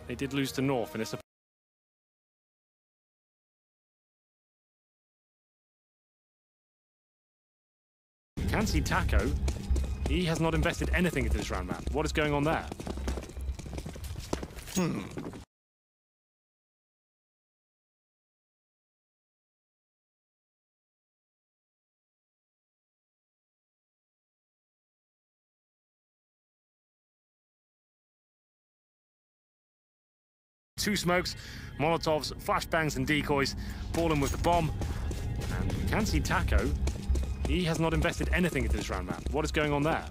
They did lose to North in a You can see Taco. He has not invested anything into this round map. What is going on there? Two smokes, Molotovs, flashbangs and decoys, balling with the bomb. And you can see Taco. He has not invested anything into this round map. What is going on there?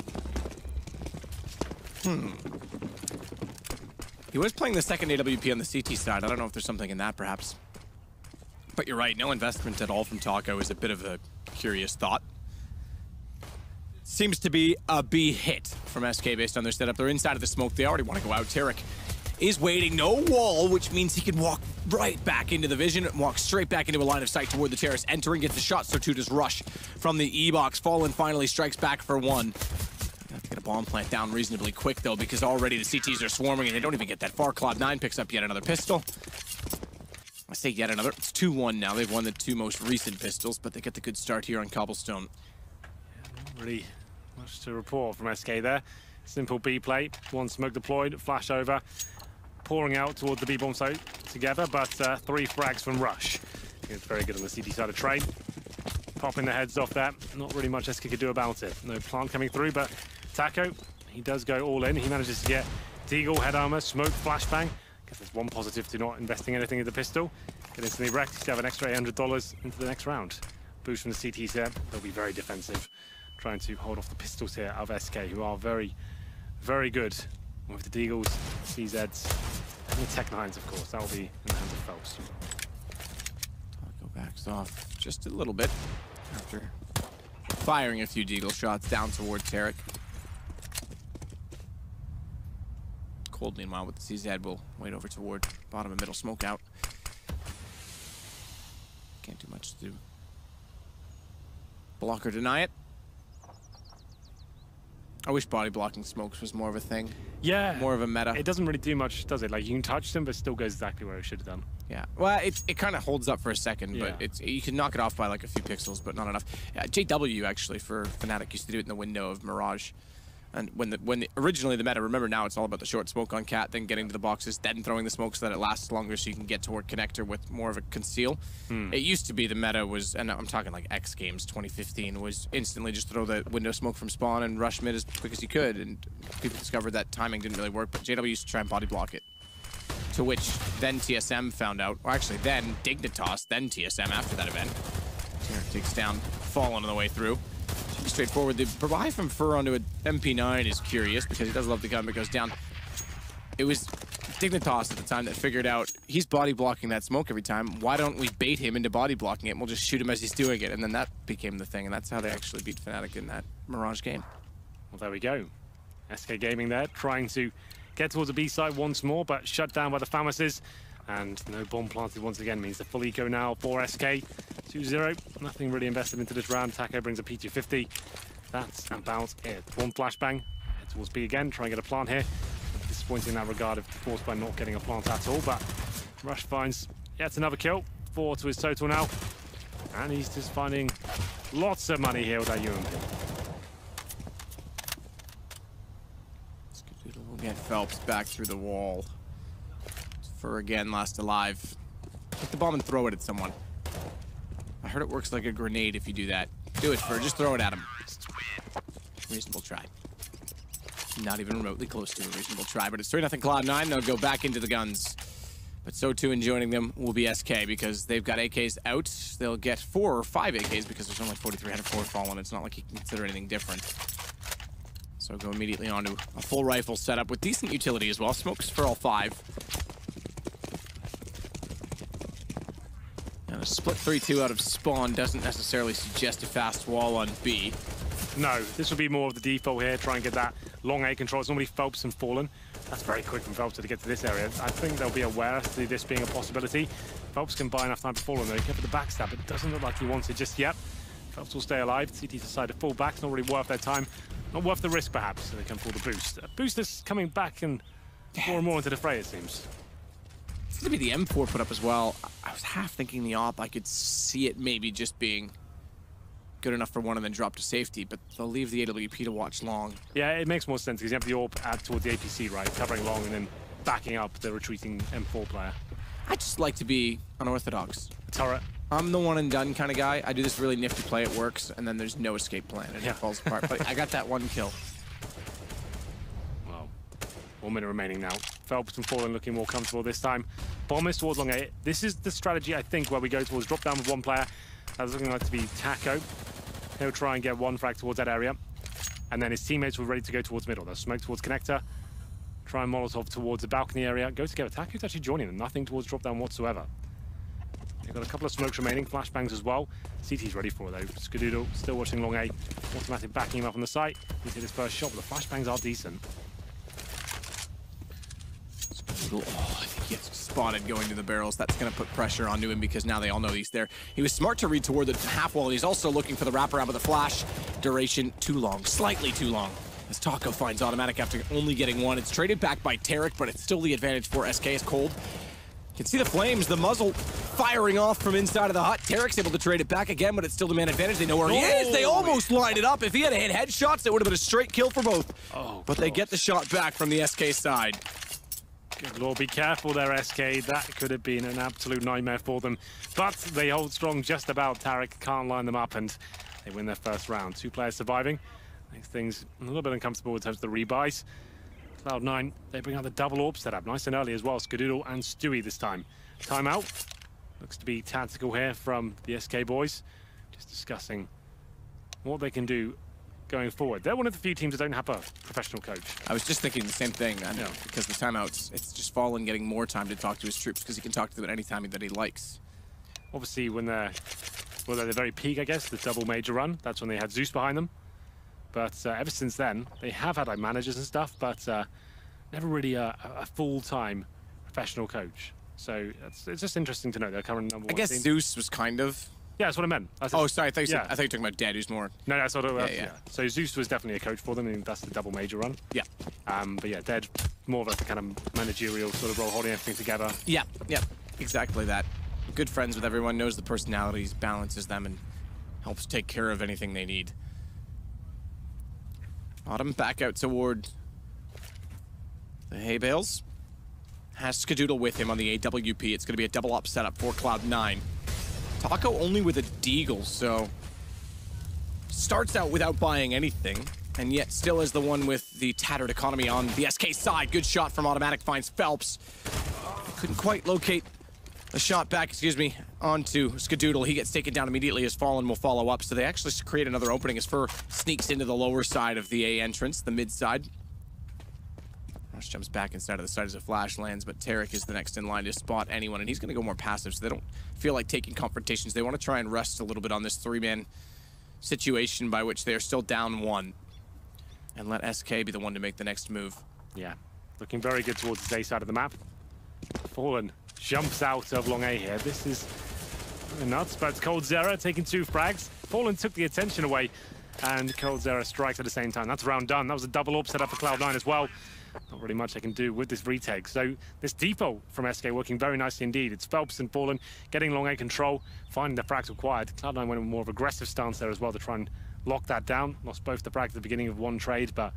He was playing the second AWP on the CT side. I don't know if there's something in that, perhaps. But you're right, no investment at all from Taco is a bit of a curious thought. Seems to be a B hit from SK based on their setup. They're inside of the smoke. They already want to go out. Tarek is waiting. No wall, which means he can walk right back into the vision and walk straight back into a line of sight toward the terrace. Entering, gets the shot, so too does Rush from the E-box. Fallen finally strikes back for one. Have to get a bomb plant down reasonably quick, though, because already the CTs are swarming and they don't even get that far. Cloud9 picks up yet another pistol. I say yet another. It's 2-1 now. They've won the two most recent pistols, but they get the good start here on Cobblestone. Yeah, not really much to report from SK there. Simple B play. One smoke deployed, flash over. Pouring out towards the B-bomb site together, but 3 frags from Rush. It's very good on the CT side of trade. Popping the heads off that. Not really much SK could do about it. No plant coming through, but Taco, he does go all in. He manages to get Deagle, head armor, smoke, flashbang. Guess there's one positive to not investing anything in the pistol. Get instantly wrecked. He's to have an extra $800 into the next round. Boost from the CTs here. They'll be very defensive, trying to hold off the pistols here of SK, who are very, very good with the Deagles, CZs, and the Tech 9s, of course. That will be in the hands of Phelps. Taco backs off just a little bit after firing a few Deagle shots down toward Tarek. Cold, meanwhile, with the CZ will wait over toward bottom and middle smoke out. Can't do much to block or deny it. I wish body blocking smokes was more of a thing. Yeah. More of a meta. It doesn't really do much, does it? Like, you can touch them, but it still goes exactly where it should have done. Yeah. Well, it kind of holds up for a second, Yeah. but you can knock it off by like a few pixels, but not enough. JW, actually, for Fnatic, used to do it in the window of Mirage. And originally the meta, remember now it's all about the short smoke on Cat, then getting to the boxes, then throwing the smoke so that it lasts longer so you can get toward connector with more of a conceal. It used to be the meta was, and I'm talking like X Games 2015, was instantly just throw the window smoke from spawn and rush mid as quick as you could, and people discovered that timing didn't really work, but JW used to try and body block it. To which then TSM found out, or actually then Dignitas, then TSM after that event. Tarek takes down Fallen on the way through. Straightforward. The buy from Fur onto an MP9 is curious because he does love the gun but goes down. It was Dignitas at the time that figured out he's body blocking that smoke every time. Why don't we bait him into body blocking it and we'll just shoot him as he's doing it? And then that became the thing, and that's how they actually beat Fnatic in that Mirage game. Well, there we go. SK Gaming there, trying to get towards the B side once more, but shut down by the Famises. And no bomb planted once again means the full eco now for SK. 2-0, nothing really invested into this round. Taco brings a P250. That's about it. One flashbang, head towards B again, try and get a plant here. Disappointing in that regard, of course, by not getting a plant at all, but Rush finds yet another kill. 4 to his total now. And he's just finding lots of money here with that UMP. We'll get Phelps back through the wall. For again, last alive. Take the bomb and throw it at someone. I heard it works like a grenade if you do that. Do it, Fur. Just throw it at him. Reasonable try. Not even remotely close to a reasonable try, but it's 3-0 Cloud9. They'll go back into the guns. But so too in joining them will be SK because they've got AKs out. They'll get 4 or 5 AKs because there's only 4304 Fallen. It's not like you can consider anything different. So go immediately onto a full rifle setup with decent utility as well. Smokes for all 5. And a split 3-2 out of spawn doesn't necessarily suggest a fast wall on B. No, this will be more of the default here. Try and get that long A control. It's normally Phelps and Fallen. That's very quick from Phelps to get to this area. I think they'll be aware to this being a possibility. Phelps can buy enough time for Fallen though. He kept the backstab. It doesn't look like he wants it just yet. Phelps will stay alive. CT decided to fall back. It's not really worth their time. Not worth the risk perhaps. So they can pull the boost. Boost is coming back and more and more into the fray, it seems. It's going to be the M4 put up as well. I was half thinking the AWP. I could see it maybe just being good enough for one and then drop to safety, but they'll leave the AWP to watch long. Yeah, it makes more sense because you have the AWP add towards the APC, right? Covering long and then backing up the retreating M4 player. I just like to be unorthodox. Turret. I'm the one and done kind of guy. I do this really nifty play, it works, and then there's no escape plan and it falls apart. But I got that one kill. Well, 1 minute remaining now. Phelps and Fallen looking more comfortable this time. Bombers towards long A. This is the strategy, I think, where we go towards drop down with one player. That's looking like to be Taco. He'll try and get one frag towards that area. And then his teammates were ready to go towards middle. They'll smoke towards connector. Try and Molotov towards the balcony area. Go together. Taco's actually joining them. Nothing towards drop down whatsoever. They've got a couple of smokes remaining. Flashbangs as well. CT's ready for it though. Skadoodle still watching long A. Automatic backing him up on the site. He's hit his first shot, but the flashbangs are decent. Oh, I think he gets spotted going to the barrels. That's going to put pressure onto him because now they all know he's there. He was smart to read toward the half wall, and he's also looking for the wraparound, but the flash duration too long, slightly too long. As Taco finds automatic after only getting one. It's traded back by Tarek, but it's still the advantage for SK. Is cold. You can see the flames, the muzzle firing off from inside of the hut. Tarek's able to trade it back again, but it's still the man advantage. They know where he is. They almost lined it up. If he had hit headshots, it would have been a straight kill for both. But they get the shot back from the SK side. Good lord, be careful there, SK. That could have been an absolute nightmare for them. But they hold strong just about. Tarek can't line them up, and they win their first round. 2 players surviving. Makes things a little bit uncomfortable in terms of the rebuys. Cloud9, they bring out the double AWP setup. Nice and early as well. Skadoodle and Stewie this time. Timeout. Looks to be tactical here from the SK boys. Just discussing what they can do going forward. They're one of the few teams that don't have a professional coach. I was just thinking the same thing, I know, because the timeouts, it's just Fallen getting more time to talk to his troops because he can talk to them at any time that he likes. Obviously, when they're at the very peak, I guess, the double major run, that's when they had Zeus behind them. But ever since then, they have had like managers and stuff, but never really a full-time professional coach. So it's just interesting to know their current number one I guess team. Zeus was kind of. Yeah, that's what I meant. Oh, sorry, I thought you said, I thought you were talking about Dad, who's more. No, that's what it was. Yeah. So Zeus was definitely a coach for them, and that's the double major run. Yeah. But yeah, Dead, more of a kind of managerial sort of role, holding everything together. Yeah, exactly that. Good friends with everyone, knows the personalities, balances them, and helps take care of anything they need. Autumn back out toward the hay bales. Has Skadoodle with him on the AWP. It's going to be a double up setup for Cloud9. Taco only with a deagle, so starts out without buying anything, and yet still is the one with the tattered economy on the SK side. Good shot from Automatic, finds Phelps. Couldn't quite locate the shot back, onto Skadoodle. He gets taken down immediately as Fallen will follow up, so they actually create another opening as Fur sneaks into the lower side of the A entrance, the mid side. Rush jumps back inside of the side as a flash lands, but Tarek is the next in line to spot anyone, and he's going to go more passive, so they don't feel like taking confrontations. They want to try and rest a little bit on this 3-man situation by which they are still down 1. And let SK be the one to make the next move. Yeah, looking very good towards the A side of the map. Fallen jumps out of long A here. This is nuts, but coldzera taking 2 frags. Fallen took the attention away, and coldzera strikes at the same time. That's round done. That was a double AWP set up for Cloud9 as well. Not really much they can do with this retake. So this depot from SK working very nicely indeed. It's Phelps and Fallen getting long A control, finding the frags required. Cloud9 went in more of an aggressive stance there as well to try and lock that down. Lost both the frags at the beginning of one trade, but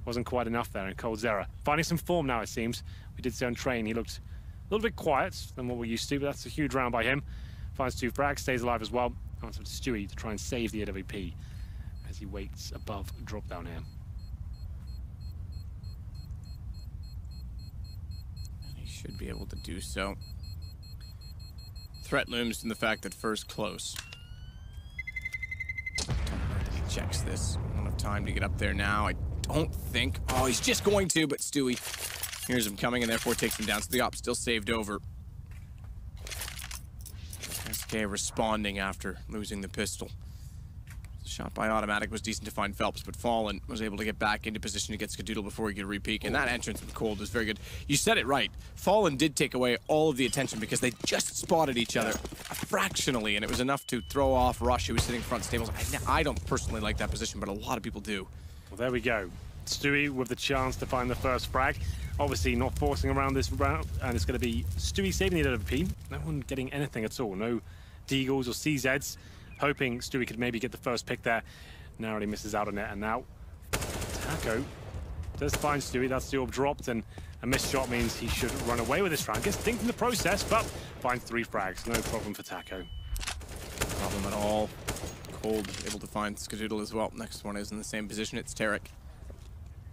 wasn't quite enough there. And coldzera finding some form now, it seems. We did see on train, he looked a little bit quiet than what we're used to, but that's a huge round by him. Finds 2 frags, stays alive as well. Onto Stewie to try and save the AWP as he waits above drop down here. Should be able to do so. Threat looms in the fact that Fur's close. He checks this. Won't have time to get up there now. I don't think. Oh, he's just going to, but Stewie hears him coming and therefore takes him down. So the op still saved over. SK responding after losing the pistol. The shot by Automatic was decent to find Phelps, but Fallen was able to get back into position to get Skadoodle before he could re-peek, and that entrance with Cold was very good. You said it right. Fallen did take away all of the attention because they just spotted each other fractionally, and it was enough to throw off Rush, who was sitting front stables. I don't personally like that position, but a lot of people do. Well, there we go. Stewie with the chance to find the first frag. Obviously not forcing around this round, and it's going to be Stewie saving the LVP. No one getting anything at all. No Deagles or CZs. Hoping Stewie could maybe get the first pick there. Narrowly misses out on it, and now Taco does find Stewie. That's the orb dropped, and a missed shot means he should run away with this round. Gets dinked in the process, but finds 3 frags. No problem for Taco. No problem at all. Cold able to find Skadoodle as well. Next one is in the same position. It's Tarek.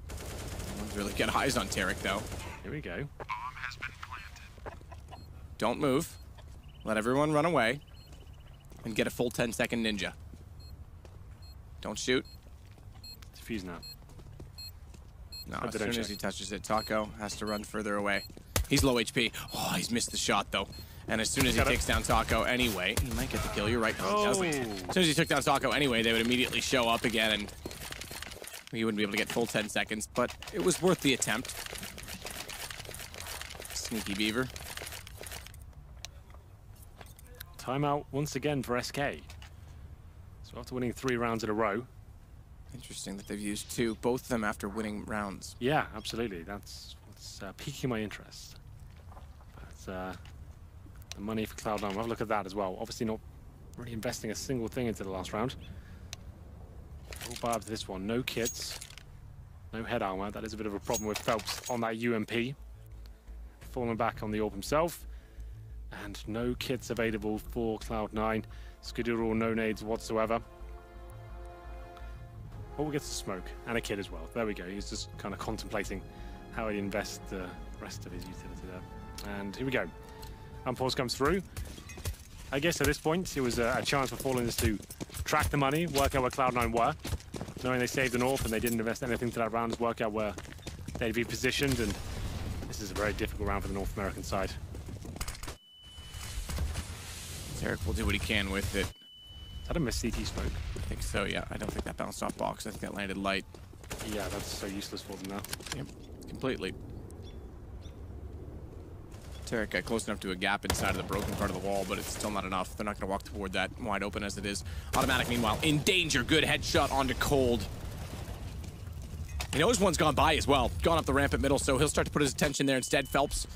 No one's really got eyes on Tarek, though. Here we go. Bomb has been planted. Don't move. Let everyone run away. And get a full 10-second ninja. Don't shoot. Defuse now. No, as soon as he touches it, Taco has to run further away. He's low HP. Oh, he's missed the shot, though. And as soon as he takes down Taco anyway, he might get the kill. You're right. Oh. As soon as he took down Taco anyway, they would immediately show up again, and he wouldn't be able to get full 10 seconds. But it was worth the attempt. Sneaky Beaver. Timeout once again for SK. So after winning 3 rounds in a row. Interesting that they've used 2, both of them after winning rounds. Yeah, absolutely. That's what's piquing my interest. But the money for Cloud9, we'll have a look at that as well. Obviously not really investing a single thing into the last round. All bar up to this one. No kits. No head armor. That is a bit of a problem with Phelps on that UMP. Falling back on the orb himself. And no kits available for Cloud9. Skadoodle, no nades whatsoever. All gets to smoke, and a kid as well. There we go. He's just kind of contemplating how he'd invest the rest of his utility there. And here we go. Unpause comes through. I guess at this point, it was a chance for Fallens to track the money, work out where Cloud9 were. Knowing they saved the North and they didn't invest anything to that round, work out where they'd be positioned. And this is a very difficult round for the North American side. Tarek will do what he can with it. Is that a missed CT smoke? I think so, yeah. I don't think that bounced off box. I think that landed light. Yeah, that's so useless for them now. Yep, completely. Tarek got close enough to a gap inside of the broken part of the wall, but it's still not enough. They're not going to walk toward that wide open as it is. Automatic, meanwhile, in danger. Good headshot onto Cold. He knows one's gone by as well. Gone up the ramp at middle, so he'll start to put his attention there instead. Phelps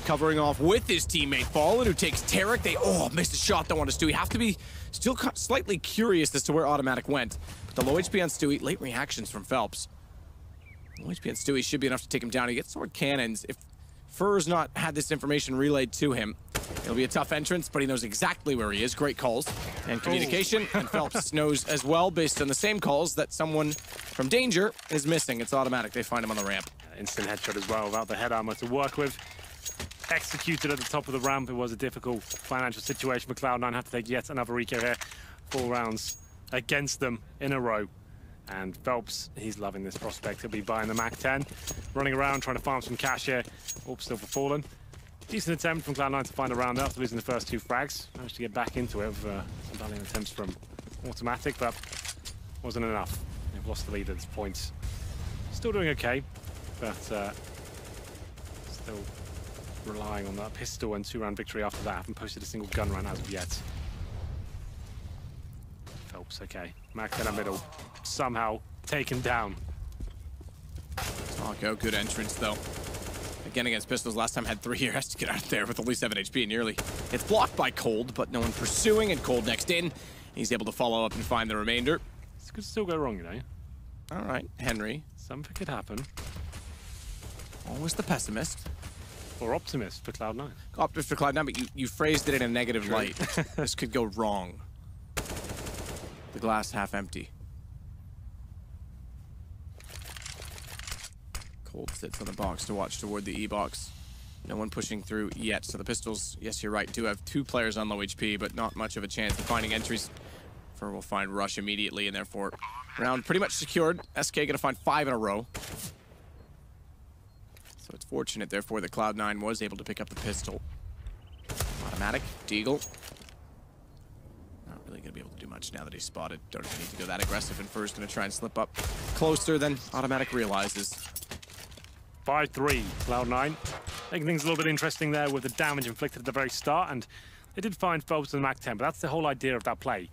covering off with his teammate Fallen, who takes Tarek. They missed a shot though on Stewie. Have to be still slightly curious as to where Automatic went. But the low HP on Stewie, late reactions from Phelps. Low HP on Stewie should be enough to take him down. He gets sword cannons. If Fur's not had this information relayed to him, it'll be a tough entrance, but he knows exactly where he is. Great calls and communication. And Phelps knows as well, based on the same calls, that someone from danger is missing. It's Automatic. They find him on the ramp. Instant headshot as well without the head armor to work with. Executed at the top of the ramp. It was a difficult financial situation for Cloud9. Have to take yet another eco here. 4 rounds against them in a row. And Phelps, he's loving this prospect. He'll be buying the MAC-10. Running around, trying to farm some cash here. Orb still for Fallen. Decent attempt from Cloud9 to find a round after losing the first 2 frags. Managed to get back into it with some valiant attempts from Automatic, but wasn't enough. They've lost the lead at this point. Still doing okay, but still relying on that pistol and 2-round victory after that. Haven't posted a single gun run as of yet. Phelps, okay. Mac in the middle, somehow taken down. Taco, good entrance though. Again against pistols, last time had 3 here. Has to get out there with only 7 HP nearly. It's blocked by Cold, but no one pursuing, and Cold next in. He's able to follow up and find the remainder. This could still go wrong, you know. All right, Henry. Something could happen. Always the pessimist. Or optimist for Cloud9. Optimist for Cloud9, but you phrased it in a negative light. This could go wrong. The glass half empty. Cold sits on the box to watch toward the E-box. No one pushing through yet, so the pistols, yes, you're right, do have 2 players on low HP, but not much of a chance of finding entries. Fur will find Rush immediately, and therefore, round pretty much secured. SK gonna find 5 in a row. So it's fortunate, therefore, that Cloud9 was able to pick up the pistol. Automatic, Deagle. Not really gonna be able to do much now that he's spotted. Don't even need to go that aggressive, and Fur's gonna try and slip up closer than Automatic realizes. 5-3, Cloud9. Making things a little bit interesting there with the damage inflicted at the very start, and they did find Phelps and MAC-10, but that's the whole idea of that play.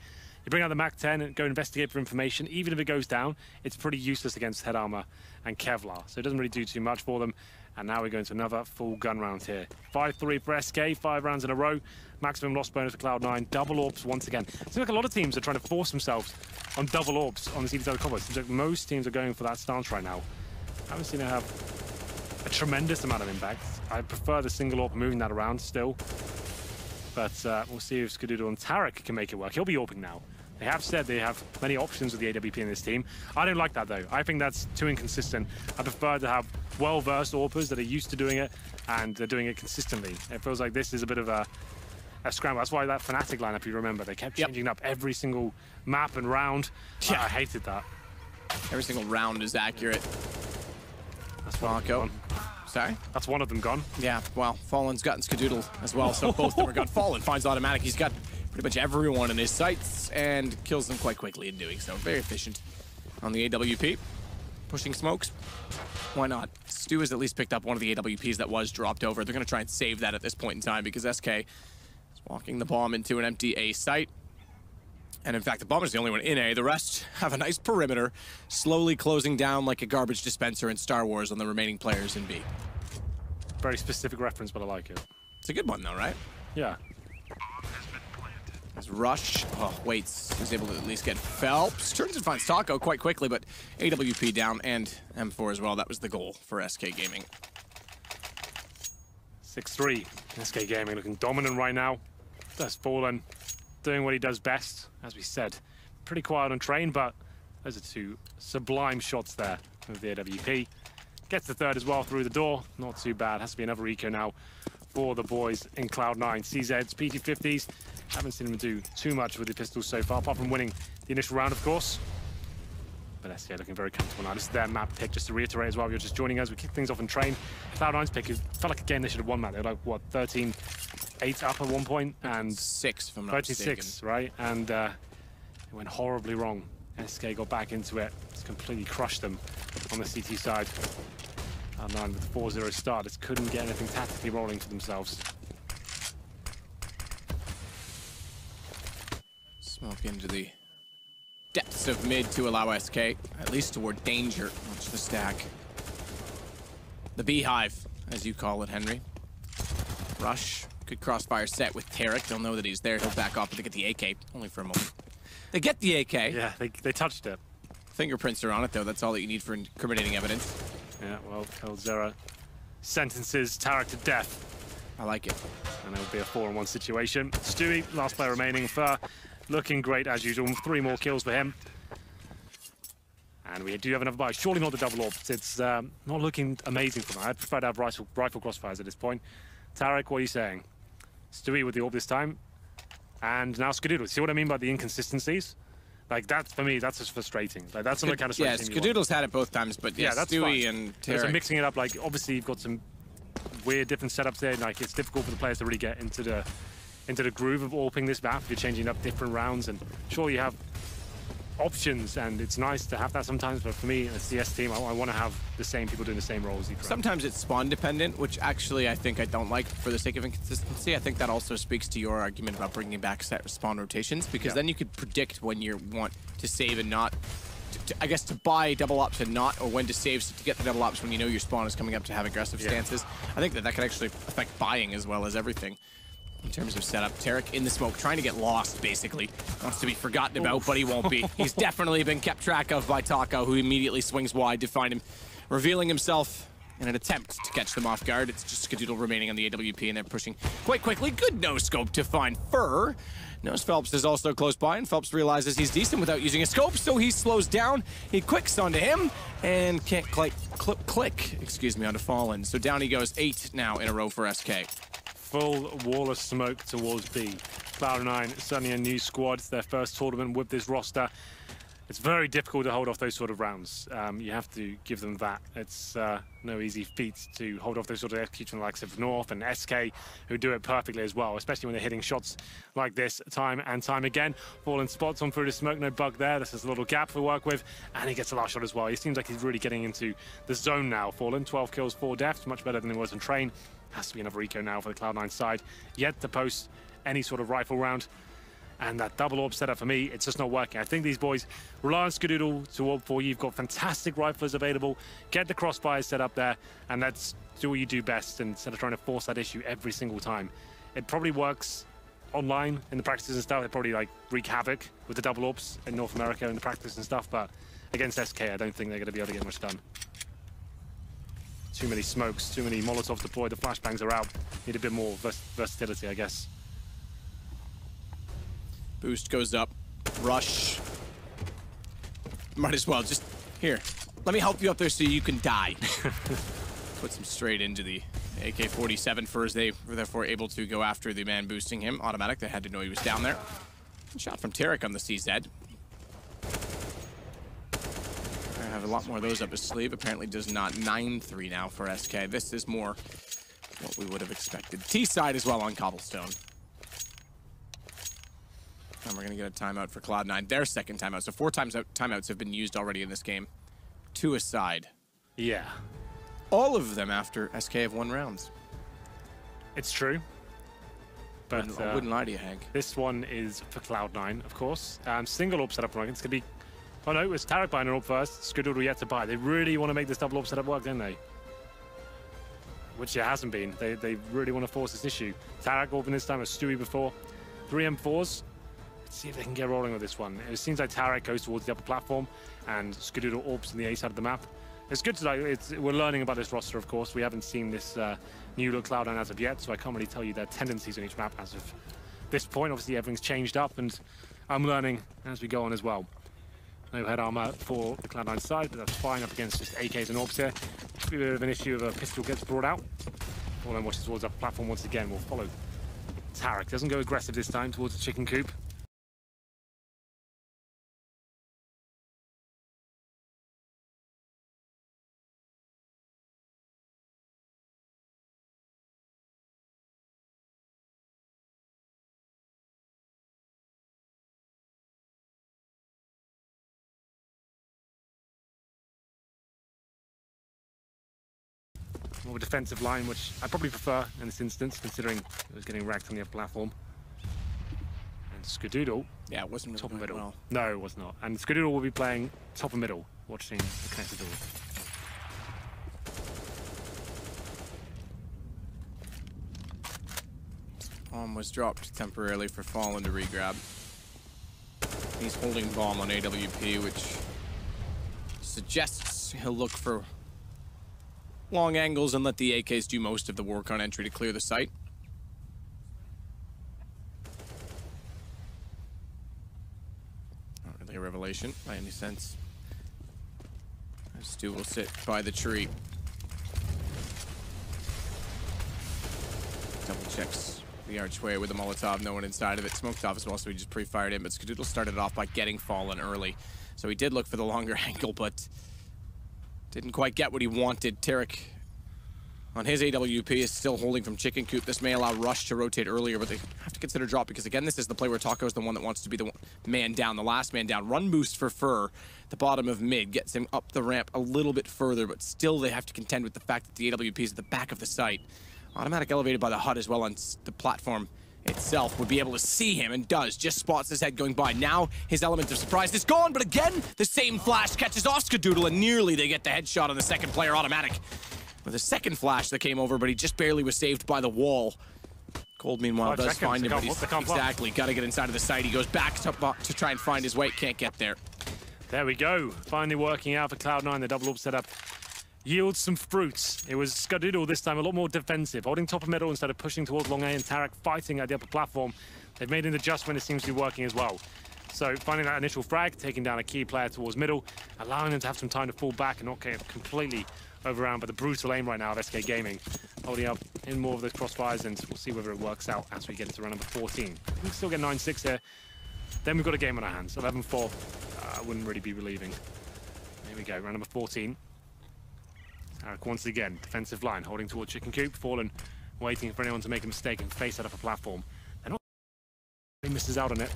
You bring out the MAC-10 and go investigate for information. Even if it goes down, it's pretty useless against head armor and Kevlar. So it doesn't really do too much for them. And now we're going to another full gun round here. 5-3 for SK, 5 rounds in a row. Maximum loss bonus for Cloud9. Double AWPs once again. It seems like a lot of teams are trying to force themselves on double AWPs on the CD combo. It seems like most teams are going for that stance right now. I haven't seen it have a tremendous amount of impact. I prefer the single AWP moving that around still. But we'll see if Skadoodle and Tarek can make it work. He'll be AWPing now. They have said they have many options with the AWP in this team. I don't like that, though. I think that's too inconsistent. I prefer to have well-versed AWPers that are used to doing it, and they're doing it consistently. It feels like this is a bit of a scramble. That's why that Fnatic lineup, you remember, they kept changing up every single map and round. Yeah. I hated that. Every single round is accurate. That's one of them gone. Sorry? That's one of them gone. Yeah, well, Fallen's gotten Skadoodle as well, so both of them are gone. Fallen finds automatic. He's got pretty much everyone in his sights and kills them quite quickly in doing so. Very efficient on the AWP. Pushing smokes. Why not? Stu has at least picked up one of the AWPs that was dropped over. They're going to try and save that at this point in time because SK is walking the bomb into an empty A site. And in fact, the bomber's the only one in A. The rest have a nice perimeter, slowly closing down like a garbage dispenser in Star Wars on the remaining players in B. Very specific reference, but I like it. It's a good one, though, right? Yeah. As Rush, waits, he's able to at least get Phelps. Turns and finds Taco quite quickly, but AWP down and M4 as well. That was the goal for SK Gaming. 6-3. SK Gaming looking dominant right now. That's Fallen doing what he does best, as we said. Pretty quiet on train, but those are two sublime shots there with the AWP. Gets the third as well through the door. Not too bad. Has to be another eco now for the boys in Cloud9. CZs, PT50s. Haven't seen them do too much with the pistols so far, apart from winning the initial round, of course. But SK looking very comfortable now. This is their map pick, just to reiterate as well. If you're just joining us, we kick things off in train. Cloud9's pick, it felt like a game they should have won that. They were like, what, 13-8 up at one point? And 6, if I'm not 36, mistaken. right? And it went horribly wrong. SK got back into it. Just completely crushed them on the CT side. Cloud9 with the 4-0 start, just couldn't get anything tactically rolling for themselves. Smoke into the depths of mid to allow SK, at least toward danger. Watch the stack. The beehive, as you call it, Henry. Rush, good crossfire set with Tarek. They'll know that he's there. He'll back off, but they get the AK, only for a moment. They get the AK. Yeah, they touched it. Fingerprints are on it, though. That's all that you need for incriminating evidence. Yeah, well, Elzera sentences Tarek to death. I like it. And it would be a 4-on-1 situation. Stewie, last player remaining for looking great as usual. 3 more kills for him. And we do have another buy. Surely not the double AWP. It's not looking amazing for them. I'd prefer to have rifle crossfires at this point. Tarek, what are you saying? Stewie with the AWP this time. And now Skadoodle. See what I mean by the inconsistencies? Like, that, for me, that's just frustrating. Like, that's not the kind of yeah, team Skadoodle's had it both times, but yeah, that's Stewie fine. and Tarek. So mixing it up, like, obviously you've got some weird different setups there. Like, it's difficult for the players to really get into the groove of AWPing this map. You're changing up different rounds, and sure, you have options, and it's nice to have that sometimes, but for me, as a CS team, I want to have the same people doing the same roles. Sometimes it's spawn dependent, which actually I think I don't like for the sake of inconsistency. I think that also speaks to your argument about bringing back set spawn rotations, because then you could predict when you want to save and not, I guess to buy double ops and not, or when to save to get the double ops when you know your spawn is coming up to have aggressive stances. I think that could actually affect buying as well as everything. In terms of setup, Tarek in the smoke, trying to get lost, basically. Wants to be forgotten about, but he won't be. He's definitely been kept track of by Taco, who immediately swings wide to find him, revealing himself in an attempt to catch them off guard. It's just Skadoodle remaining on the AWP, and they're pushing quite quickly. Good no-scope to find Fur. Knows Phelps is also close by, and Phelps realizes he's decent without using a scope, so he slows down. He quicks onto him, and can't quite click, excuse me, onto Fallen. So down he goes, 8 now in a row for SK. Full wall of smoke towards B. Cloud9, certainly a new squad. It's their first tournament with this roster. It's very difficult to hold off those sort of rounds. You have to give them that. It's no easy feat to hold off those sort of executions from the likes of North and SK, who do it perfectly as well, especially when they're hitting shots like this time and time again. Fallen spots on through the smoke, no bug there. This is a little gap to work with, and he gets a last shot as well. He seems like he's really getting into the zone now. Fallen, 12 kills, 4 deaths, much better than he was in train. Has to be another eco now for the Cloud9 side. Yet to post any sort of rifle round. And that double orb setup for me, it's just not working. I think these boys rely on Skadoodle to orb for you. You've got fantastic riflers available. Get the crossfires set up there, and let's do what you do best instead of trying to force that issue every single time. It probably works online in the practices and stuff. They probably like wreak havoc with the double orbs in North America in the practice and stuff, but against SK, I don't think they're going to be able to get much done. Too many smokes, too many Molotovs deployed, the flashbangs are out. Need a bit more versatility, I guess. Boost goes up. Rush. Might as well just, here, let me help you up there so you can die. Puts him straight into the AK-47 for as they were therefore able to go after the man boosting him. Automatic, they had to know he was down there. Shot from Tarek on the CZ. I have a lot more of those up his sleeve. Apparently does not. 9-3 now for SK. This is more what we would have expected. T-side as well on Cobblestone. And we're going to get a timeout for Cloud9. Their second timeout. So 4 timeouts have been used already in this game. 2 aside. Yeah. All of them after SK have won rounds. It's true. But I wouldn't lie to you, Hank. This one is for Cloud9, of course. Single orb setup working. It's going to be... Oh no, it was Tarek buying an orb first. Skadoodle yet to buy. They really want to make this double orb setup work, don't they? Which it hasn't been. They really want to force this issue. Tarek orbing this time, a Stewie before. 3 M4s. Let's see if they can get rolling with this one. It seems like Tarek goes towards the upper platform and Skadoodle orbs in the A side of the map. It's good to know. We're learning about this roster, of course. We haven't seen this new look Cloud9 as of yet, so I can't really tell you their tendencies on each map as of this point. Obviously, everything's changed up, and I'm learning as we go on as well. No head armor for the Cloud9 side, but that's fine up against just AKs and orbs here. A bit of an issue if a pistol gets brought out. All then watches towards upper platform once again. We'll follow Tarek. Doesn't go aggressive this time towards the chicken coop. More of a defensive line, which I probably prefer in this instance, considering it was getting wrecked on the upper platform. And Skadoodle, Yeah, it wasn't really top and middle. well. No, it was not. And Skadoodle will be playing top and middle, watching the connected door. Bomb was dropped temporarily for Fallen to regrab. He's holding bomb on AWP, which suggests he'll look for long angles and let the AKs do most of the work on entry to clear the site. Not really a revelation by any sense. Stu will sit by the tree. Double checks the archway with a Molotov, no one inside of it. Smoked off as well, so he just pre-fired in, but Skadoodle started off by getting Fallen early. So he did look for the longer angle, but didn't quite get what he wanted. Tarek on his AWP is still holding from Chicken Coop. This may allow Rush to rotate earlier, but they have to consider drop because, again, this is the play where Taco is the one that wants to be the man down, the last man down. Run boost for Fur, the bottom of mid, gets him up the ramp a little bit further, but still they have to contend with the fact that the AWP is at the back of the site. Automatic elevated by the HUD as well on the platform itself would be able to see him, and does. Just spots his head going by. Now his element of surprise is gone, but again, the same flash catches off Skadoodle, and nearly they get the headshot on the second player. Automatic with a second flash that came over, but he just barely was saved by the wall. Cold, meanwhile, does find him, but he's exactly got to get inside of the site. He goes back to try and find his way. Can't get there. There we go. Finally working out for Cloud9. The double orb setup yields some fruits. It was Skadoodle this time, a lot more defensive, holding top of middle instead of pushing towards long A, and Tarek fighting at the upper platform. They've made an adjustment. It seems to be working as well. So finding that initial frag, taking down a key player towards middle, allowing them to have some time to fall back and not get completely overrun by the brutal aim right now of SK Gaming. Holding up in more of those crossfires, and we'll see whether it works out as we get into round number 14. We can still get 9-6 here. Then we've got a game on our hands. 11-4. I wouldn't really be relieving. Here we go, round number 14. Tarek once again, defensive line, holding towards Chicken Coop. Fallen, waiting for anyone to make a mistake and face that upper platform. They're not... He misses out on it.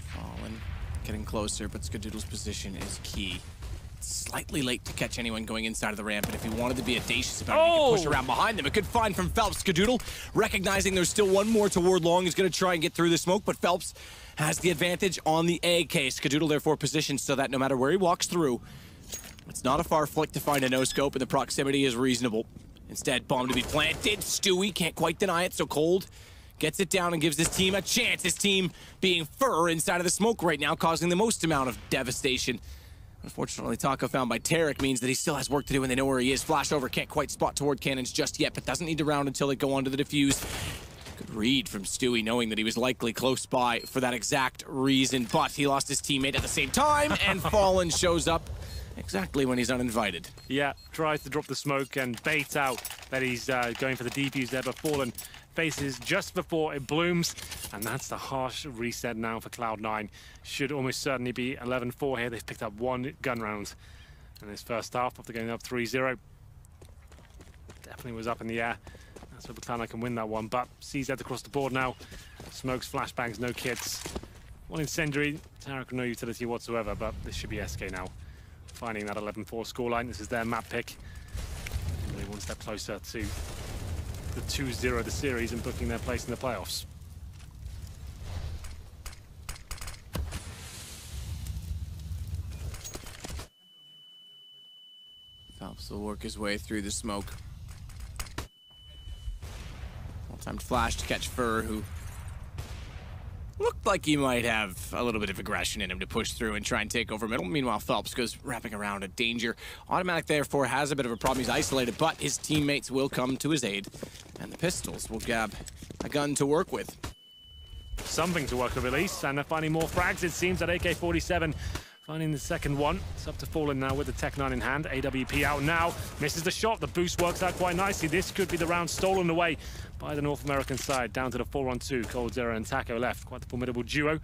Fallen getting closer, but Skadoodle's position is key. slightly late to catch anyone going inside of the ramp, and if he wanted to be audacious about it, he could push around behind them. A good find from Phelps. Skadoodle, recognizing there's still one more toward long, is going to try and get through the smoke, but Phelps has the advantage on the AK. Skadoodle therefore positioned so that no matter where he walks through, it's not a far flick to find a no-scope, and the proximity is reasonable. Instead, bomb to be planted. Stewie can't quite deny it, so Cold gets it down and gives his team a chance. His team being fur inside of the smoke right now, causing the most amount of devastation. Unfortunately, Taco found by Tarek means that he still has work to do and they know where he is. Flash over, can't quite spot toward cannons just yet, but doesn't need to round until they go on to the defuse. Good read from Stewie, knowing that he was likely close by for that exact reason, but he lost his teammate at the same time, and Fallen shows up exactly when he's uninvited. Yeah, tries to drop the smoke and bait out that he's going for the defuse there, but Fallen faces just before it blooms, and that's the harsh reset now for Cloud9. Should almost certainly be 11-4 here. They've picked up one gun round in this first half after going up 3-0. Definitely was up in the air. That's where Cloud9 can win that one, but CZ across the board now. Smokes, flashbangs, no kits. One incendiary, Tarek no utility whatsoever, but this should be SK now. Finding that 11-4 scoreline. This is their map pick. Really one step closer to the 2-0 of the series and booking their place in the playoffs. Phelps will work his way through the smoke. Well-timed flash to catch Fur, who looked like he might have a little bit of aggression in him to push through and try and take over middle. Meanwhile, Phelps goes wrapping around a danger. Automatic, therefore, has a bit of a problem. He's isolated, but his teammates will come to his aid. And the Pistols will grab a gun to work with. Something to work with at least, and they're finding more frags. It seems that AK-47 finding the second one. It's up to Fallen now with the Tech 9 in hand. AWP out now. Misses the shot. The boost works out quite nicely. This could be the round stolen away by the North American side. Down to the 4-on-2. Cold Zero and Taco left. Quite the formidable duo.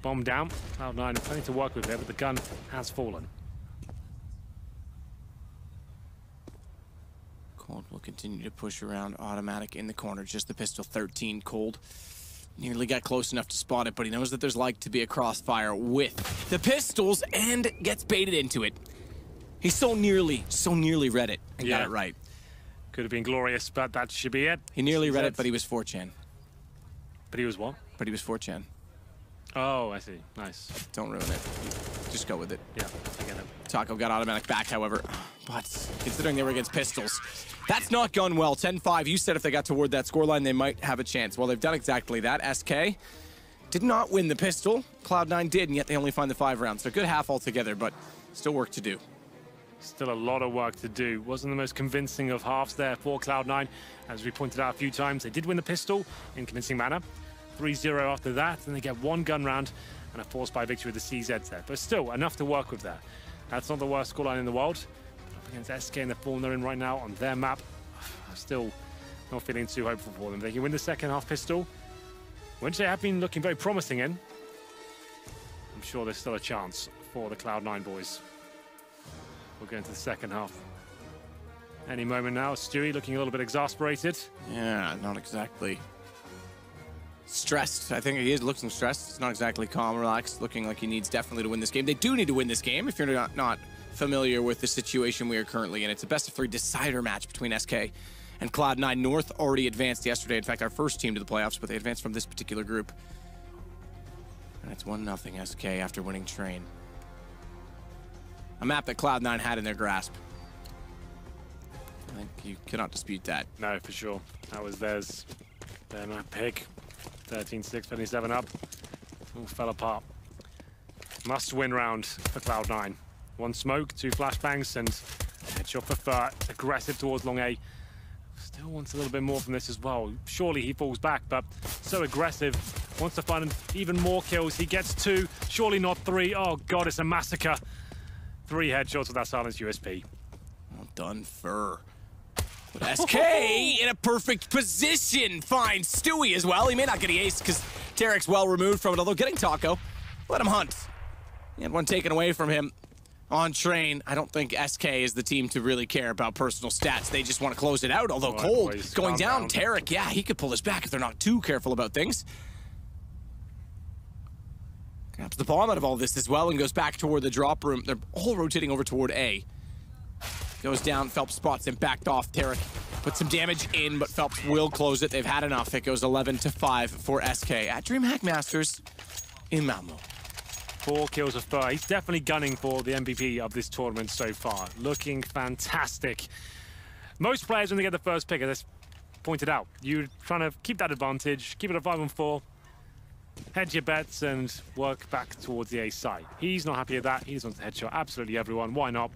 Bomb down. Cloud9 plenty to work with here, but the gun has fallen. Cold will continue to push around. Automatic in the corner. Just the pistol. 13. Cold nearly got close enough to spot it, but he knows that there's like to be a crossfire with the Pistols and gets baited into it. He so nearly read it and got it right. Could have been glorious, but that should be it. He nearly read it, but he was 4chan. But he was what? But he was 4chan. Oh, I see. Nice. Don't ruin it. Just go with it. Yeah, I get it. Taco got automatic back, however. But considering they were against Pistols, that's not gone well. 10-5. You said if they got toward that scoreline, they might have a chance. Well, they've done exactly that. SK did not win the pistol. Cloud9 did, and yet they only find the 5 rounds. So good half altogether, but still work to do. Still a lot of work to do. Wasn't the most convincing of halves there for Cloud9. As we pointed out a few times, they did win the pistol in convincing manner. 3-0 after that, and they get one gun round and a force by victory with the CZ there. But still, enough to work with there. That's not the worst scoreline in the world. Up against SK in the form they're in right now on their map, I'm still not feeling too hopeful for them. They can win the second half pistol, which they have been looking very promising in. I'm sure there's still a chance for the Cloud9 boys. We'll go into the second half any moment now. Stewie looking a little bit exasperated. Yeah, not exactly stressed. I think he is looking stressed. It's not exactly calm, relaxed, looking like he needs definitely to win this game. They do need to win this game if you're not familiar with the situation we are currently in. It's a best-of-3 decider match between SK and Cloud9. North already advanced yesterday. In fact, our first team to the playoffs, but they advanced from this particular group. And it's 1-0 SK after winning Train. A map that Cloud9 had in their grasp. I think you cannot dispute that. No, for sure. That was theirs. Their map pick. 13-6, 27 up. All fell apart. Must-win round for Cloud9. One smoke, 2 flashbangs, and headshot for Fur. Aggressive towards long A. Still wants a little bit more from this as well. Surely he falls back, but so aggressive. Wants to find even more kills. He gets 2, surely not 3. Oh God, it's a massacre. 3 headshots with that silenced USP. Well done, Fur. But SK in a perfect position finds Stewie as well. He may not get the ace because Tarek's well removed from it, although getting Taco, let him hunt. He had one taken away from him on Train. I don't think SK is the team to really care about personal stats. They just want to close it out, although Cold boys, going down. Tarek, yeah, he could pull this back if they're not too careful about things. Grabs the bomb out of all this as well and goes back toward the drop room. They're all rotating over toward A. Goes down, Phelps spots him, backed off. Tarek puts some damage in, but Phelps will close it. They've had enough. It goes 11-5 for SK at DreamHack Masters in Malmö. 4 kills of 4. He's definitely gunning for the MVP of this tournament so far. Looking fantastic. Most players, when they get the first pick, as I pointed out, you're trying to keep that advantage, keep it at 5-4, hedge your bets, and work back towards the A side. He's not happy with that. He just wants to headshot absolutely everyone. Why not?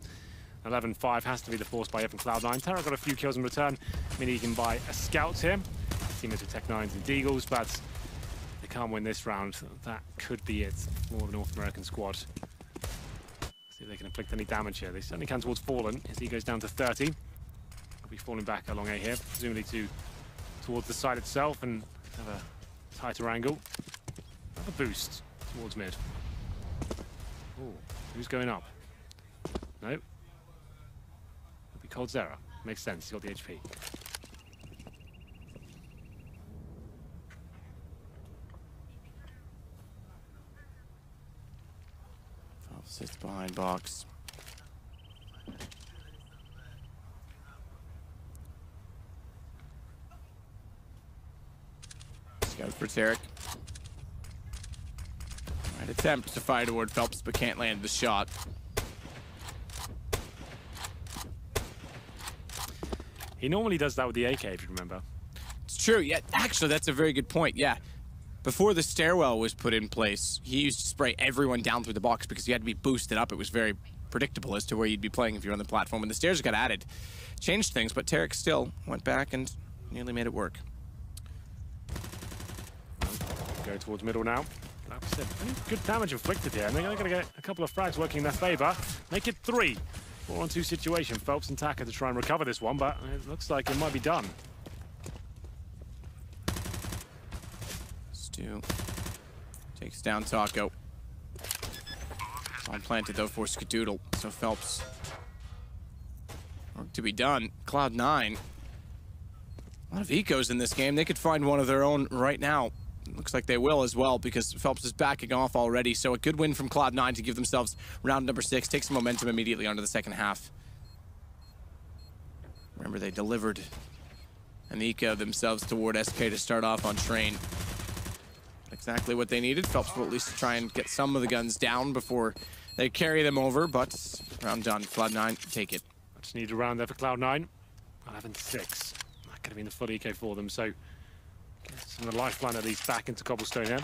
11-5 has to be the force buy from Cloud9. Terra got a few kills in return. I mean, he can buy a scout here. Teammates with Tech 9s and Deagles, but they can't win this round. That could be it for the North American squad. See if they can inflict any damage here. They certainly can towards Fallen as he goes down to 30. He'll be falling back along A here, presumably towards the side itself and have a tighter angle. Have a boost towards mid. Oh, who's going up? Nope. Cold Zera. Makes sense, he's got the HP. Sits behind box. Scout for Tarek. Right attempt to fire toward Phelps, but can't land the shot. He normally does that with the AK, if you remember. It's true, yeah, actually, that's a very good point, yeah. Before the stairwell was put in place, he used to spray everyone down through the box because you had to be boosted up. It was very predictable as to where you'd be playing if you're on the platform. When the stairs got added, changed things, but Tarek still went back and nearly made it work. Go towards middle now. Like I said, good damage inflicted here, and they're going to get a couple of frags working in their favor. Make it 3. 4-on-2 situation. Phelps and Taka to try and recover this one, but it looks like it might be done. Stu takes down Taco. On planted though for Skadoodle, so Phelps. Work to be done. Cloud9. A lot of ecos in this game. They could find one of their own right now. Looks like they will as well because Phelps is backing off already. So a good win from Cloud9 to give themselves round number 6. Take some momentum immediately onto the second half. Remember, they delivered an eco themselves toward SK to start off on train. Exactly what they needed. Phelps will at least try and get some of the guns down before they carry them over, but round done. Cloud9, take it. Just need a round there for Cloud9. 11-6. That could have been the full eco for them, so some of the lifeline at least back into Cobblestone here.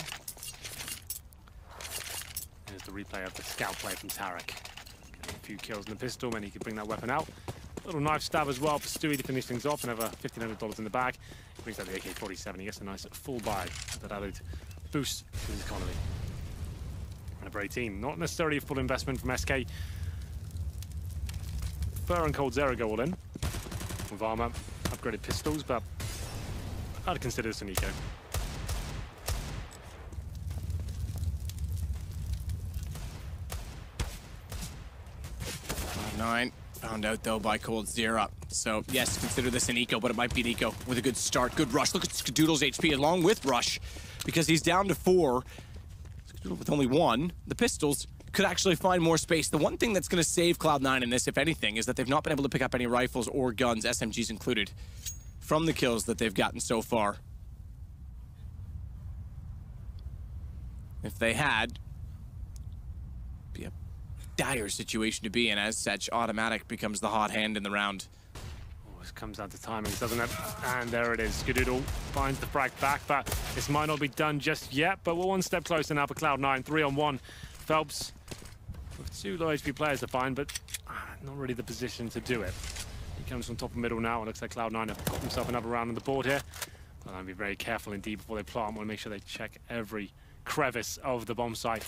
Here's the replay of the scout play from Tarek. Getting a few kills in the pistol, and he could bring that weapon out. A little knife stab as well for Stewie to finish things off and have $1,500 in the bag. He brings out the AK-47. He gets a nice full buy. That added boost to his economy. And a brave team. Not necessarily a full investment from SK. Fur and Cold Zero go all in. With armor, upgraded pistols, but I'd consider this an eco. 9. Found out though by Cold Zero. So yes, consider this an eco, but it might be an eco with a good start. Good rush. Look at Skadoodle's HP along with rush because he's down to 4. Skadoodle with only 1. The pistols could actually find more space. The one thing that's going to save Cloud9 in this, if anything, is that they've not been able to pick up any rifles or guns, SMGs included, from the kills that they've gotten so far. If they had, it'd be a dire situation to be in. As such, automatic becomes the hot hand in the round. Oh, this comes down to timing, doesn't it? And there it is. Skadoodle finds the frag back, but this might not be done just yet. But we're one step closer now for Cloud9. 3-on-1. Phelps with 2 low HP players to find, but not really the position to do it. He comes from top of middle now. It looks like Cloud9 have got himself another round on the board here. I'll be very careful indeed before they plant. Want to make sure they check every crevice of the bomb site.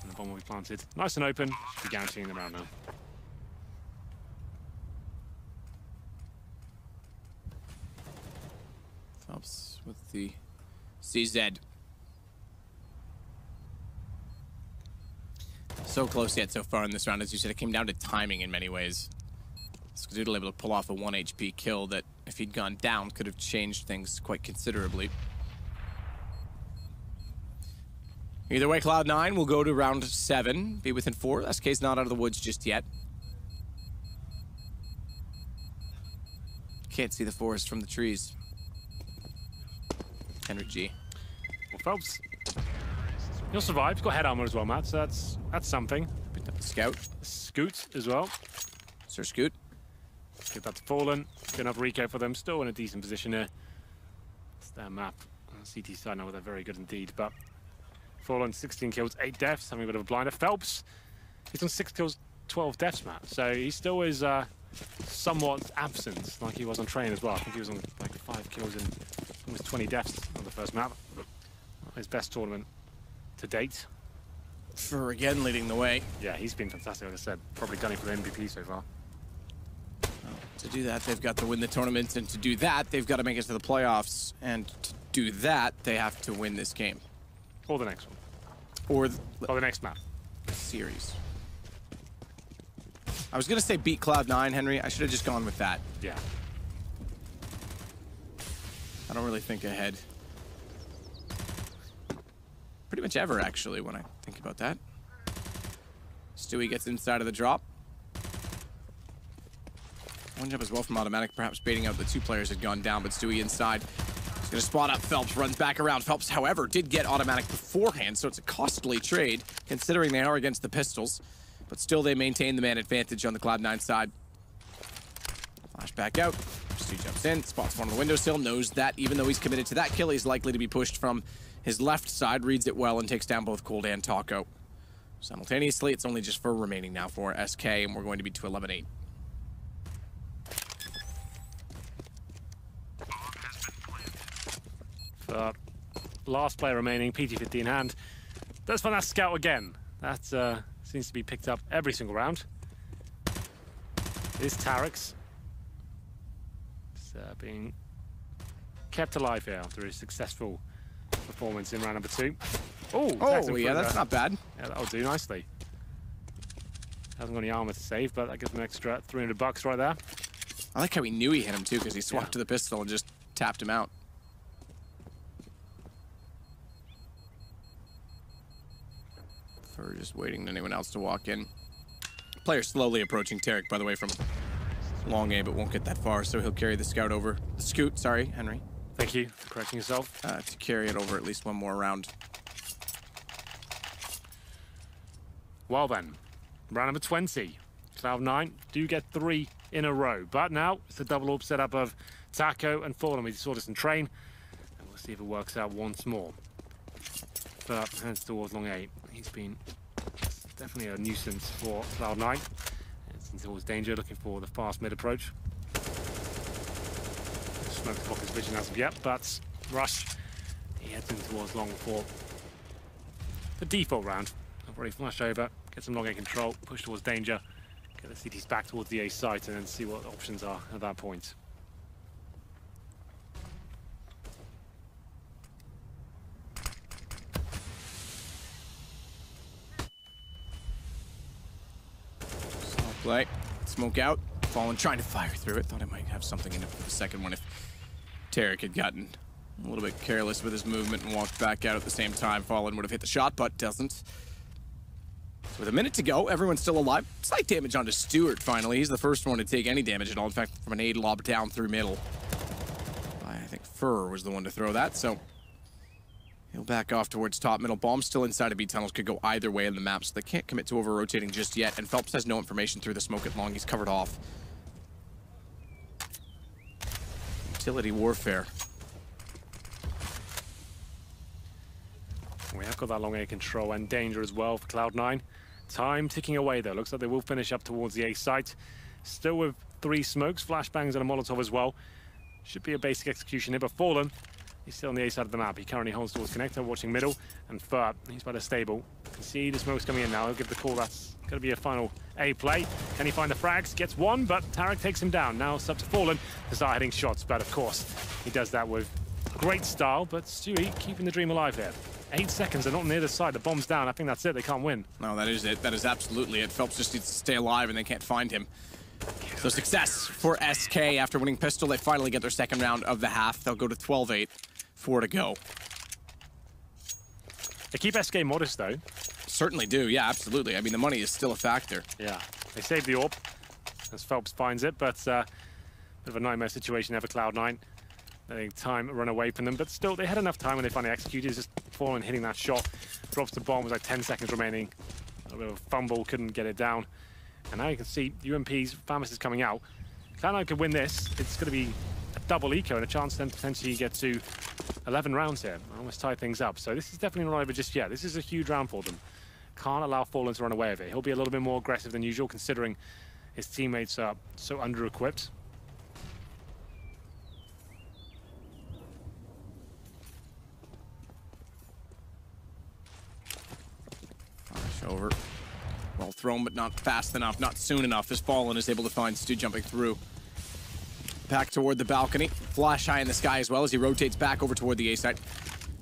And the bomb will be planted nice and open. Should be guaranteeing the round now. Phelps with the CZ. So close yet so far in this round. As you said, it came down to timing in many ways. Skadoodle able to pull off a 1 HP kill that, if he'd gone down, could have changed things quite considerably. Either way, Cloud9 will go to round 7, be within 4. SK's not out of the woods just yet. Can't see the forest from the trees. Henry G. Well, Phelps, he'll survive. He's got head armor as well, Matt, so that's something. Picked up the scout. Scoot as well. Sir Scoot. Get that to Fallen. Good enough Rico for them. Still in a decent position here. It's their map. CT side now, they're very good indeed. But Fallen, 16 kills, 8 deaths, having a bit of a blinder. Phelps, he's on 6 kills, 12 deaths, Matt. So he still is somewhat absent, like he was on train as well. I think he was on like 5 kills and almost 20 deaths on the first map. His best tournament to date. For again leading the way. Yeah, he's been fantastic, like I said. Probably gunning for the MVP so far. To do that, they've got to win the tournament, and to do that, they've got to make it to the playoffs. And to do that, they have to win this game. Or the next one. Or the next map. Series. I was going to say beat Cloud9, Henry. I should have just gone with that. Yeah. I don't really think ahead. Pretty much ever, actually, when I think about that. Stewie gets inside of the drop. One jump as well from Automatic, perhaps baiting out the 2 players had gone down, but Stewie inside. He's going to spot up Phelps, runs back around. Phelps, however, did get Automatic beforehand, so it's a costly trade, considering they are against the pistols. But still, they maintain the man advantage on the Cloud9 side. Flash back out. Stewie jumps in, spots one on the windowsill, knows that even though he's committed to that kill, he's likely to be pushed from his left side, reads it well, and takes down both Cold and Taco. Simultaneously, it's only just 4 remaining now for SK, and we're going to be to 11-8. Last player remaining, PT-50 in hand. Let's find that scout again. That seems to be picked up every single round. It is Tarek's. It's being kept alive here after his successful performance in round number 2. Oh, yeah, that's not bad. Yeah, that'll do nicely. Hasn't got any armor to save, but that gives him an extra $300 right there. I like how he knew he hit him, too, because he swapped to the pistol and just tapped him out. We're just waiting for anyone else to walk in. Player slowly approaching Tarek, by the way, from long A, but won't get that far, so he'll carry the scout over. The scoot, sorry, Henry. Thank you for correcting yourself. To carry it over at least one more round. Well then, round number 20. Cloud9 do get 3 in a row, but now it's a double orb setup of Taco and Fallen. We saw this in train, and we'll see if it works out once more. But heads towards long A. He's been definitely a nuisance for Cloud9. It's towards danger, looking for the fast mid approach. Smoke to block his vision as of yet, but Rush, he heads in towards long for the default round. I've already flashed over, get some long A control, push towards danger, get the CTs back towards the A site, and then see what the options are at that point. Play. Smoke out. Fallen trying to fire through it. Thought I might have something in it for the second one if Tarek had gotten a little bit careless with his movement and walked back out at the same time. Fallen would have hit the shot, but doesn't. With a minute to go, everyone's still alive. Slight damage onto Stewart, finally. He's the first one to take any damage at all. In fact, from an aid lob down through middle. I think Fur was the one to throw that, so he'll back off towards top middle. Bomb still inside of B tunnels, could go either way in the map, so they can't commit to over-rotating just yet. And Phelps has no information through the smoke at long. He's covered off. Utility warfare. We have got that long A control and danger as well for Cloud9. Time ticking away though. Looks like they will finish up towards the A site. Still with 3 smokes, flashbangs and a Molotov as well. Should be a basic execution here, but Fallen, he's still on the A side of the map. He currently holds towards connector, watching middle, and Fur, he's by the stable. You can see the smoke's coming in now. He'll give the call. That's going to be a final A play. Can he find the frags? Gets one, but Tarek takes him down. Now it's up to Fallen to start hitting shots, but of course, he does that with great style, but Stewie keeping the dream alive here. 8 seconds, they're not on the other side. The bomb's down. I think that's it. They can't win. No, that is it. That is absolutely it. Phelps just needs to stay alive, and they can't find him. So success for SK after winning pistol. They finally get their second round of the half. They'll go to 12-8. 4 to go. They keep SK modest, though. Certainly do, yeah, absolutely. I mean, the money is still a factor. Yeah, they save the orb, as Phelps finds it, but bit of a nightmare situation there for Cloud9. Letting time run away from them, but still, they had enough time when they finally executed. Just falling, hitting that shot. Drops the bomb with like 10 seconds remaining. A little bit of a fumble, couldn't get it down. And now you can see UMP's Famas is coming out. Cloud9 could win this. It's going to be a double eco and a chance then to potentially get to 11 rounds here. Almost tie things up. So this is definitely not over just yet. This is a huge round for them. Can't allow Fallen to run away with it. He'll be a little bit more aggressive than usual, considering his teammates are so under-equipped. Over. Well thrown, but not fast enough, not soon enough, as Fallen is able to find Stu jumping through. Back toward the balcony. Flash high in the sky as well as he rotates back over toward the A side.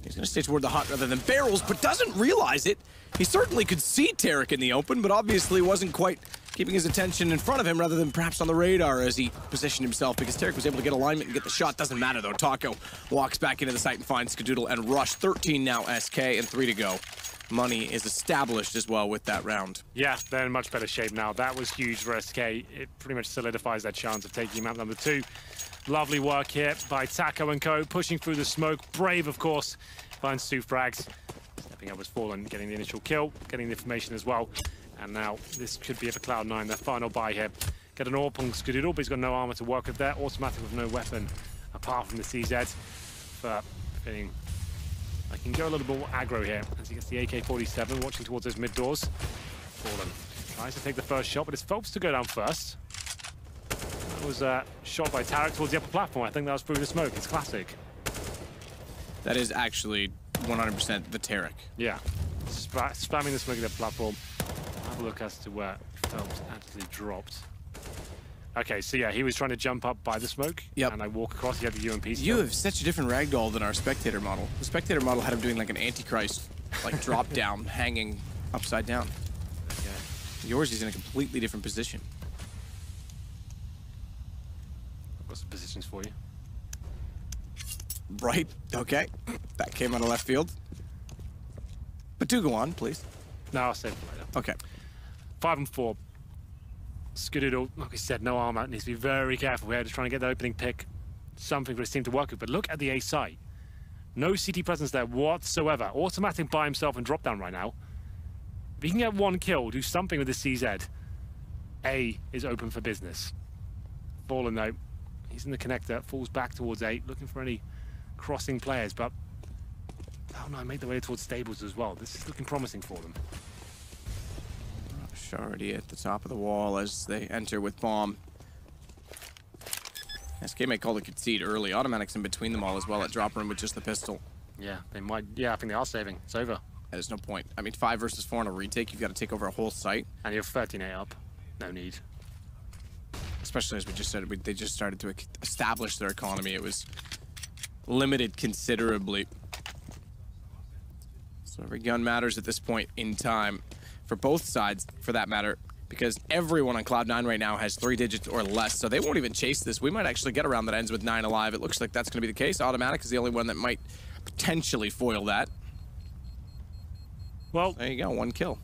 He's going to stay toward the hut rather than barrels, but doesn't realize it. He certainly could see Tarek in the open, but obviously wasn't quite keeping his attention in front of him rather than perhaps on the radar as he positioned himself, because Tarek was able to get alignment and get the shot. Doesn't matter though. Taco walks back into the site and finds Skadoodle and Rush. 13 now SK and 3 to go. Money is established as well with that round. Yeah, they're in much better shape now. That was huge for SK. It pretty much solidifies their chance of taking map number 2. Lovely work here by Taco and co, pushing through the smoke. Brave, of course, finds 2 frags. Stepping up as Fallen, getting the initial kill, getting the information as well. And now this could be for Cloud9, their final buy here. Get an AWP on Skadoodle, but he's got no armor to work with there. Automatic with no weapon, apart from the CZ. But feeling I can go a little bit more aggro here as he gets the AK-47, watching towards those mid doors. Fallen tries to take the first shot, but it's Phelps to go down first. That was shot by Tarek towards the upper platform. I think that was through the smoke. It's classic. That is actually 100% the Tarek. Yeah, spamming the smoke at the platform. Have a look as to where Phelps actually dropped. Okay, so yeah, he was trying to jump up by the smoke, and I walk across, he had the UMP still. You have such a different ragdoll than our spectator model. The spectator model had him doing like an Antichrist, like drop down, hanging upside down. Okay. Yours is in a completely different position. I've got some positions for you. Right, okay. That came out of left field. But do go on, please. No, I'll save it later. Okay. 5 and 4. Skadoodle, like I said, no armor. Needs to be very careful here, just trying to get that opening pick. Something for his team to work with. But look at the A site. No CT presence there whatsoever. Automatic by himself and drop down right now. If he can get 1 kill, do something with the CZ, A is open for business. Fallen though, he's in the connector, falls back towards A, looking for any crossing players, but oh no, make their way towards stables as well. This is looking promising for them. Already at the top of the wall as they enter with bomb. SK may call the concede early. Automatics in between them all as well at drop room with just the pistol. Yeah, they might. Yeah, I think they are saving. It's over. There's no point. I mean, 5 versus 4 on a retake. You've got to take over a whole site. And you're 13-8 up. No need. Especially as we just said, they just started to establish their economy. It was limited considerably. So every gun matters at this point in time. For both sides, for that matter, because everyone on Cloud9 right now has 3 digits or less, so they won't even chase this. We might actually get a round that ends with 9 alive. It looks like that's going to be the case. Automatic is the only one that might potentially foil that. Well, there you go, 1 kill.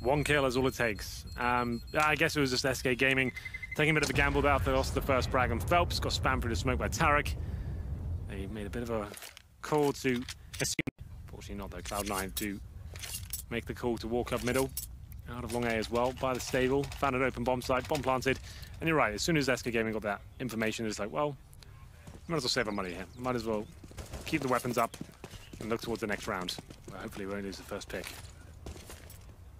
1 kill is all it takes. I guess it was just SK Gaming taking a bit of a gamble there. They lost the first frag on Phelps, got spammed through the smoke by Tarek. They made a bit of a call to assume, unfortunately not though, Cloud9 to make the call to walk up middle, out of long A as well, by the stable, found an open bomb site, bomb planted, and you're right, as soon as SK Gaming got that information, it's like, well, might as well save our money here. Might as well keep the weapons up and look towards the next round. Well, hopefully we won't lose the first pick.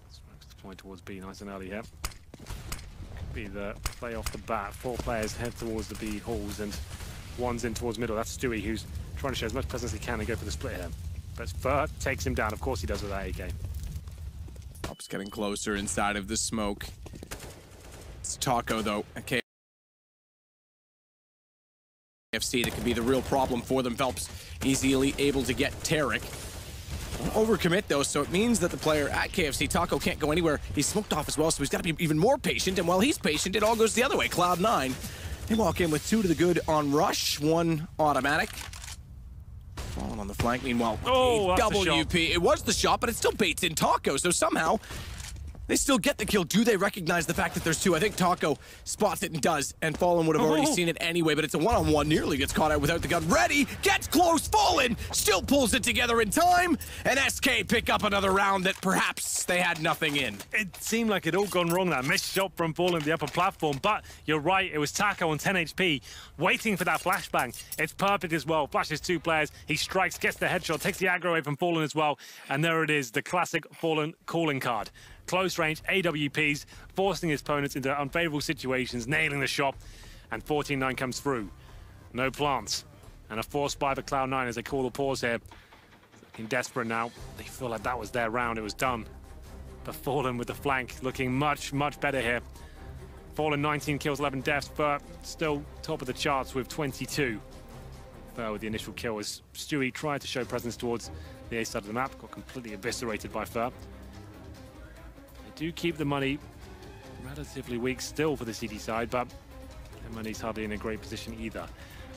Smokes deployed towards B, nice and early here. Could be the play off the bat. 4 players head towards the B halls and 1's in towards middle. That's Stewie, who's trying to show as much presence as he can and go for the split here. But Fur takes him down, of course he does with that AK. Phelps getting closer inside of the smoke. It's Taco, though. Okay. KFC, that could be the real problem for them. Phelps easily able to get Tarek. Overcommit, though, so it means that the player at KFC, Taco, can't go anywhere. He's smoked off as well, so he's got to be even more patient. And while he's patient, it all goes the other way. Cloud9, they walk in with 2 to the good on Rush, 1 automatic. Fallen on the flank, meanwhile, Oh, that's the shot. WP. It was the shot, but it still baits in Taco, so somehow they still get the kill. Do they recognize the fact that there's two? I think Taco spots it and does, and Fallen would have already seen it anyway, but it's a one-on-one. Nearly gets caught out without the gun. Ready, gets close, Fallen still pulls it together in time, and SK pick up another round that perhaps they had nothing in. It seemed like it all gone wrong, that missed shot from Fallen at the upper platform, but you're right, it was Taco on 10 HP, waiting for that flashbang. It's perfect as well, flashes two players, he strikes, gets the headshot, takes the aggro away from Fallen as well, and there it is, the classic Fallen calling card. Close range AWPs, forcing his opponents into unfavorable situations, nailing the shot, and 14-9 comes through. No plants, and a forced buy for Cloud9 as they call the pause here. Looking desperate now, they feel like that was their round, it was done. But Fallen with the flank, looking much, much better here. Fallen 19 kills, 11 deaths, but still top of the charts with 22. With the initial kill as Stewie tried to show presence towards the A side of the map, got completely eviscerated by Fur. Do keep the money relatively weak still for the CD side, but their money's hardly in a great position either.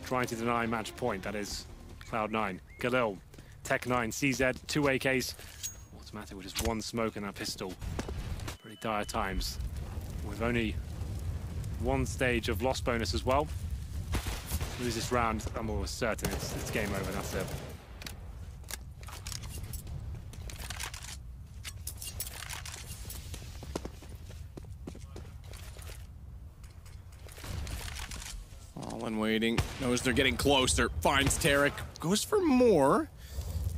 Trying to deny match point, that is Cloud9. Galil, Tech9, CZ, 2 AKs. Automatic with just one smoke and a pistol. Pretty dire times. With only one stage of loss bonus as well. Lose this round, I'm almost certain it's game over, that's it. Fallen waiting, knows they're getting closer, finds Tarek, goes for more.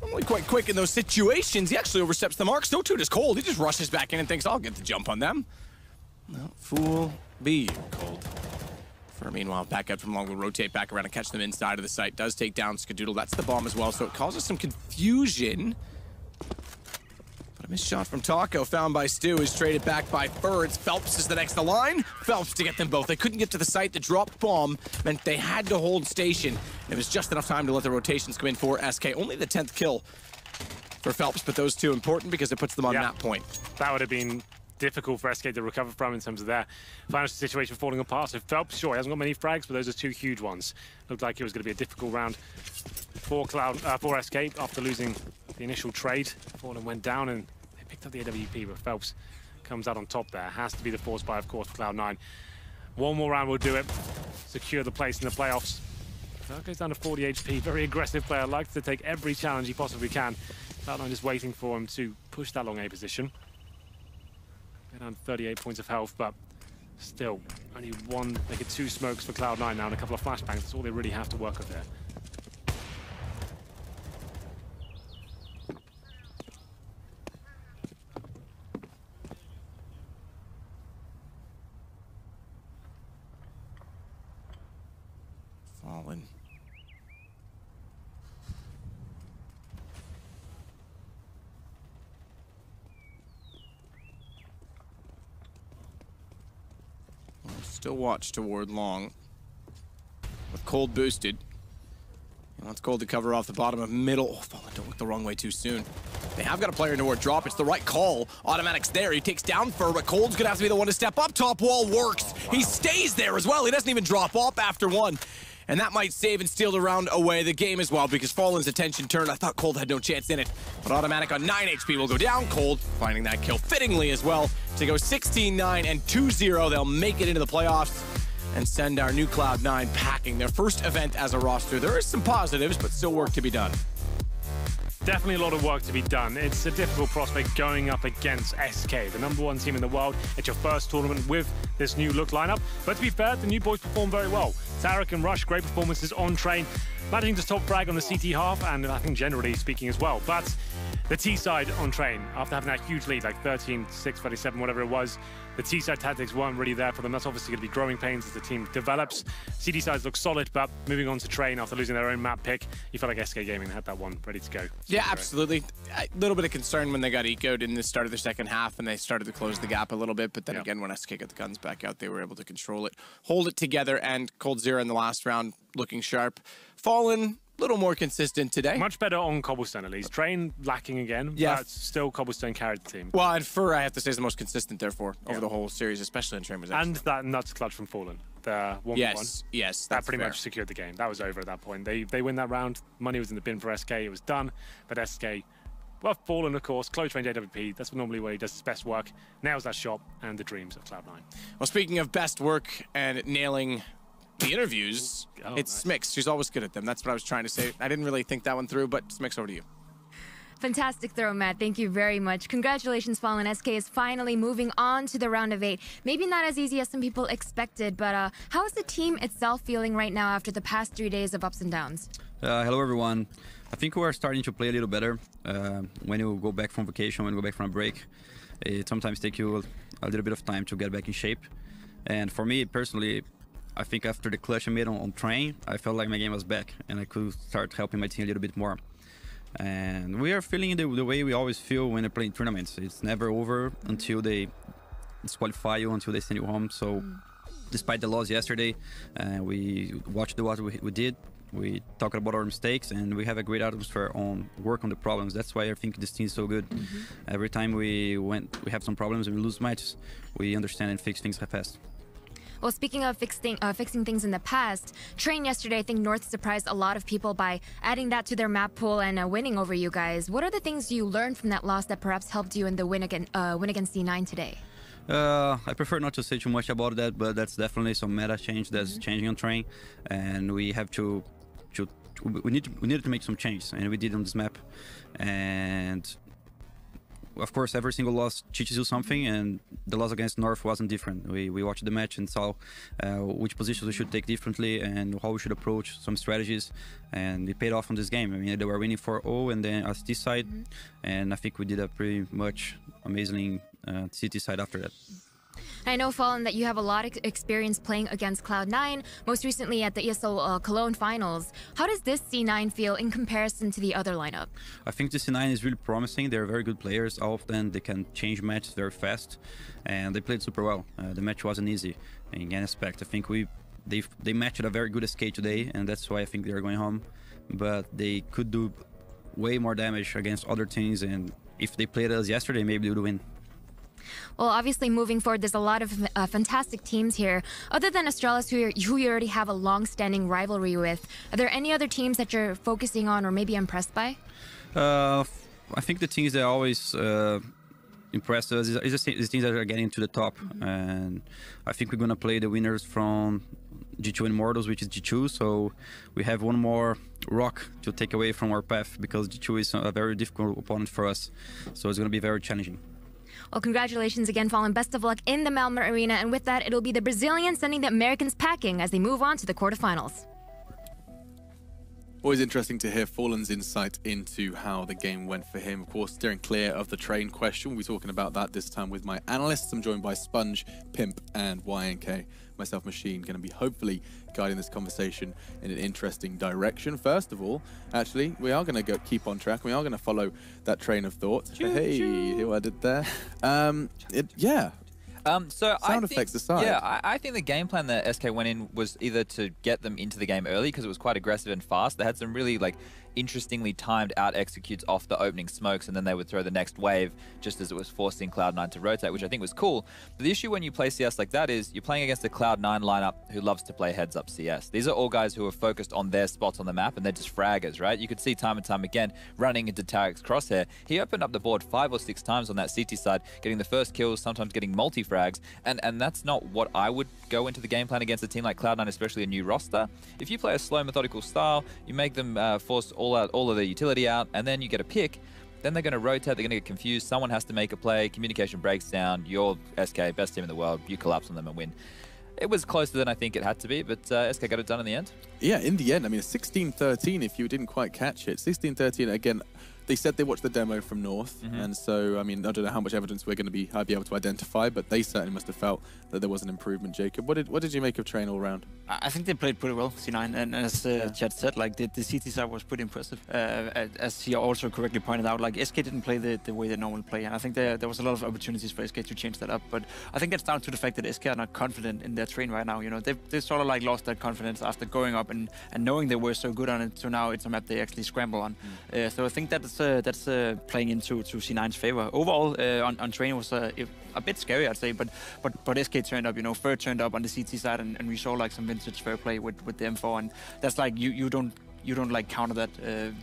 Normally quite quick in those situations. He actually oversteps the mark. So too does Cold. He just rushes back in and thinks, I'll get the jump on them. No, fool be Cold. For meanwhile, back out from long will rotate back around and catch them inside of the site. Does take down Skadoodle. That's the bomb as well, so it causes some confusion. But a missed shot from Taco found by Stu is traded back by Fur. It's Phelps is the next in line. Phelps to get them both. They couldn't get to the site. The dropped bomb meant they had to hold station. It was just enough time to let the rotations come in for SK. Only the 10th kill for Phelps, but those two important because it puts them on that point. That would have been difficult for SK to recover from in terms of their financial situation falling apart. So Phelps, sure, he hasn't got many frags, but those are two huge ones. Looked like it was going to be a difficult round for SK after losing the initial trade. Fallen went down and they picked up the AWP, but Phelps comes out on top there. Has to be the force buy, of course, for Cloud9. One more round will do it. Secure the place in the playoffs. That goes down to 40 HP. Very aggressive player. Likes to take every challenge he possibly can. Cloud9 just waiting for him to push that long A position. Down 38 points of health, but still only one, make it two smokes for Cloud9 now and a couple of flashbangs. That's all they really have to work with there. Fallen. Still watch toward long. With Cold boosted. He wants Cold to cover off the bottom of middle. Oh, Fallen, don't look the wrong way too soon. They have got a player toward drop. It's the right call. Automatic's there. He takes down Fur, but Cold's gonna have to be the one to step up. Top wall works. Oh, wow. He stays there as well. He doesn't even drop off after one. And that might save and steal the round away the game as well, because Fallen's attention turned. I thought Cold had no chance in it. But Automatic on 9 HP will go down. Cold finding that kill fittingly as well to go 16-9 and 2-0. They'll make it into the playoffs and send our new Cloud9 packing their first event as a roster. There is some positives, but still work to be done. Definitely a lot of work to be done. It's a difficult prospect going up against SK, the #1 team in the world. It's your first tournament with this new look lineup. But to be fair, the new boys performed very well. Tarek and Rush, great performances on train, managing to top frag on the CT half, and I think generally speaking as well. But the T side on train, after having that huge lead, like 13-6, 37, whatever it was, the T side tactics weren't really there for them. That's obviously going to be growing pains as the team develops. CD sides look solid, but moving on to train after losing their own map pick, you felt like SK Gaming had that one ready to go. Yeah, absolutely. A little bit of concern when they got ecoed in the start of the second half and they started to close the gap a little bit, but then again, when SK got the guns back out, they were able to control it, hold it together, and Cold Zero in the last round looking sharp. Fallen, a little more consistent today. Much better on Cobblestone at least. Train lacking again, but still Cobblestone carried the team. Well, and Fur, I have to say, is the most consistent, therefore, over the whole series, especially in Train. And that nuts clutch from Fallen. the 1v1. Yes, that pretty much secured the game. That was over at that point. They win that round. Money was in the bin for SK. It was done. But SK, well, fallen, of course. Close range AWP. That's normally where he does his best work. Nails that shot and the dreams of Cloud9. Well, speaking of best work and nailing the interviews, it's nice. Smix. She's always good at them. That's what I was trying to say. I didn't really think that one through, but Smix, over to you. Fantastic throw, Matt. Thank you very much. Congratulations, Fallen. SK is finally moving on to the round of 8. Maybe not as easy as some people expected, but how is the team itself feeling right now after the past 3 days of ups and downs? Hello, everyone. I think we are starting to play a little better. When you go back from vacation, when you go back from a break, it sometimes takes you a little bit of time to get back in shape. And for me, personally, I think after the clutch I made on train, I felt like my game was back and I could start helping my team a little bit more. And we are feeling the way we always feel when we play in tournaments. It's never over until they disqualify you, until they send you home. So despite the loss yesterday, we watched what we did. We talked about our mistakes and we have a great atmosphere on work on the problems. That's why I think this team is so good. Every time we have some problems and we lose matches, we understand and fix things fast. Well, speaking of fixing things in the past, Train yesterday, I think North surprised a lot of people by adding that to their map pool and winning over you guys. What are the things you learned from that loss that perhaps helped you in the win against C9 today? I prefer not to say too much about that, but that's definitely some meta change that's changing on Train, and we have to we needed to make some changes, and we did on this map. And of course, every single loss teaches you something, and the loss against North wasn't different. We watched the match and saw which positions we should take differently and how we should approach some strategies, and it paid off on this game. I mean, they were winning 4-0 and then us this side, and I think we did a pretty much amazing CT side after that. I know, Fallen, that you have a lot of experience playing against Cloud9, most recently at the ESL Cologne finals. How does this C9 feel in comparison to the other lineup? I think the C9 is really promising. They're very good players. All of them, they can change matches very fast, and they played super well. The match wasn't easy in any aspect. I think they matched a very good SK today, and that's why I think they're going home. But they could do way more damage against other teams, and if they played us yesterday, maybe they would win. Well, obviously, moving forward, there's a lot of fantastic teams here. Other than Astralis, who you already have a long-standing rivalry with, are there any other teams that you're focusing on or maybe impressed by? I think the teams that always impressed us is the teams that are getting to the top. And I think we're going to play the winners from G2 Immortals, which is G2. So we have one more rock to take away from our path, because G2 is a very difficult opponent for us. So it's going to be very challenging. Well, congratulations again, Fallen. Best of luck in the Malmö arena. And with that, it'll be the Brazilians sending the Americans packing as they move on to the quarterfinals. Always interesting to hear Fallen's insight into how the game went for him. Of course, steering clear of the Train question. We'll be talking about that this time with my analysts. I'm joined by Sponge, Pimp, and YNK. Myself, Machine, going to be hopefully guiding this conversation in an interesting direction. First of all, actually, we are going to keep on track. We are going to follow that train of thought. Hey, hear what I did there? Yeah. Sound effects aside. Yeah, I think the game plan that SK went in was either to get them into the game early, because it was quite aggressive and fast. They had some really interestingly timed out executes off the opening smokes, and then they would throw the next wave just as it was forcing Cloud9 to rotate, which I think was cool. But the issue when you play CS like that is you're playing against a Cloud9 lineup who loves to play heads-up CS. These are all guys who are focused on their spots on the map, and they're just fraggers, right? You could see time and time again running into Tarek's crosshair. He opened up the board 5 or 6 times on that CT side, getting the first kills, sometimes getting multi-frags, and that's not what I would go into the game plan against a team like Cloud9, especially a new roster. If you play a slow, methodical style, you make them force all of their utility out, and then you get a pick, then they're going to rotate, they're going to get confused, someone has to make a play, communication breaks down, you're SK, best team in the world, you collapse on them and win. It was closer than I think it had to be, but SK got it done in the end. Yeah, in the end, I mean, 16-13 if you didn't quite catch it. 16-13, again, they said they watched the demo from North, and so, I mean, I don't know how much evidence we're going to be able to identify, but they certainly must have felt that there was an improvement. Jacob, what did you make of Train all around? I think they played pretty well, C9, and as Chad said, the CT side was pretty impressive. As he also correctly pointed out, SK didn't play the way they normally play, and I think there was a lot of opportunities for SK to change that up, but I think that's down to the fact that SK are not confident in their Train right now. You know, they sort of lost that confidence after going up and knowing they were so good on it, so now it's a map they actually scramble on. So I think that's playing into C9's favor. Overall, on Train was, I a bit scary, I'd say. But SK turned up, you know, Fur turned up on the CT side, and we saw like some vintage Fur play with the M4, and that's like you don't like counter that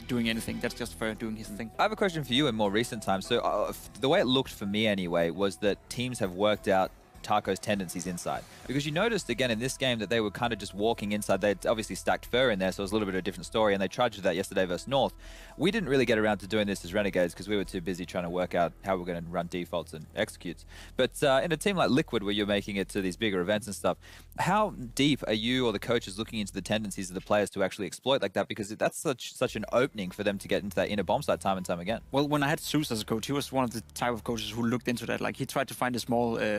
doing anything. That's just Fur doing his thing. I have a question for you in more recent times. So the way it looked for me anyway was that teams have worked out Taco's tendencies inside. Because you noticed again in this game that they were kind of just walking inside. They'd obviously stacked Fur in there, so it was a little bit of a different story, and they tried to do that yesterday versus North. We didn't really get around to doing this as Renegades because we were too busy trying to work out how we're going to run defaults and executes. But in a team like Liquid, where you're making it to these bigger events and stuff, how deep are you or the coaches looking into the tendencies of the players to actually exploit like that? Because that's such an opening for them to get into that inner bomb site time and time again. Well, when I had Zeus as a coach, he was one of the type of coaches who looked into that. Like, he tried to find the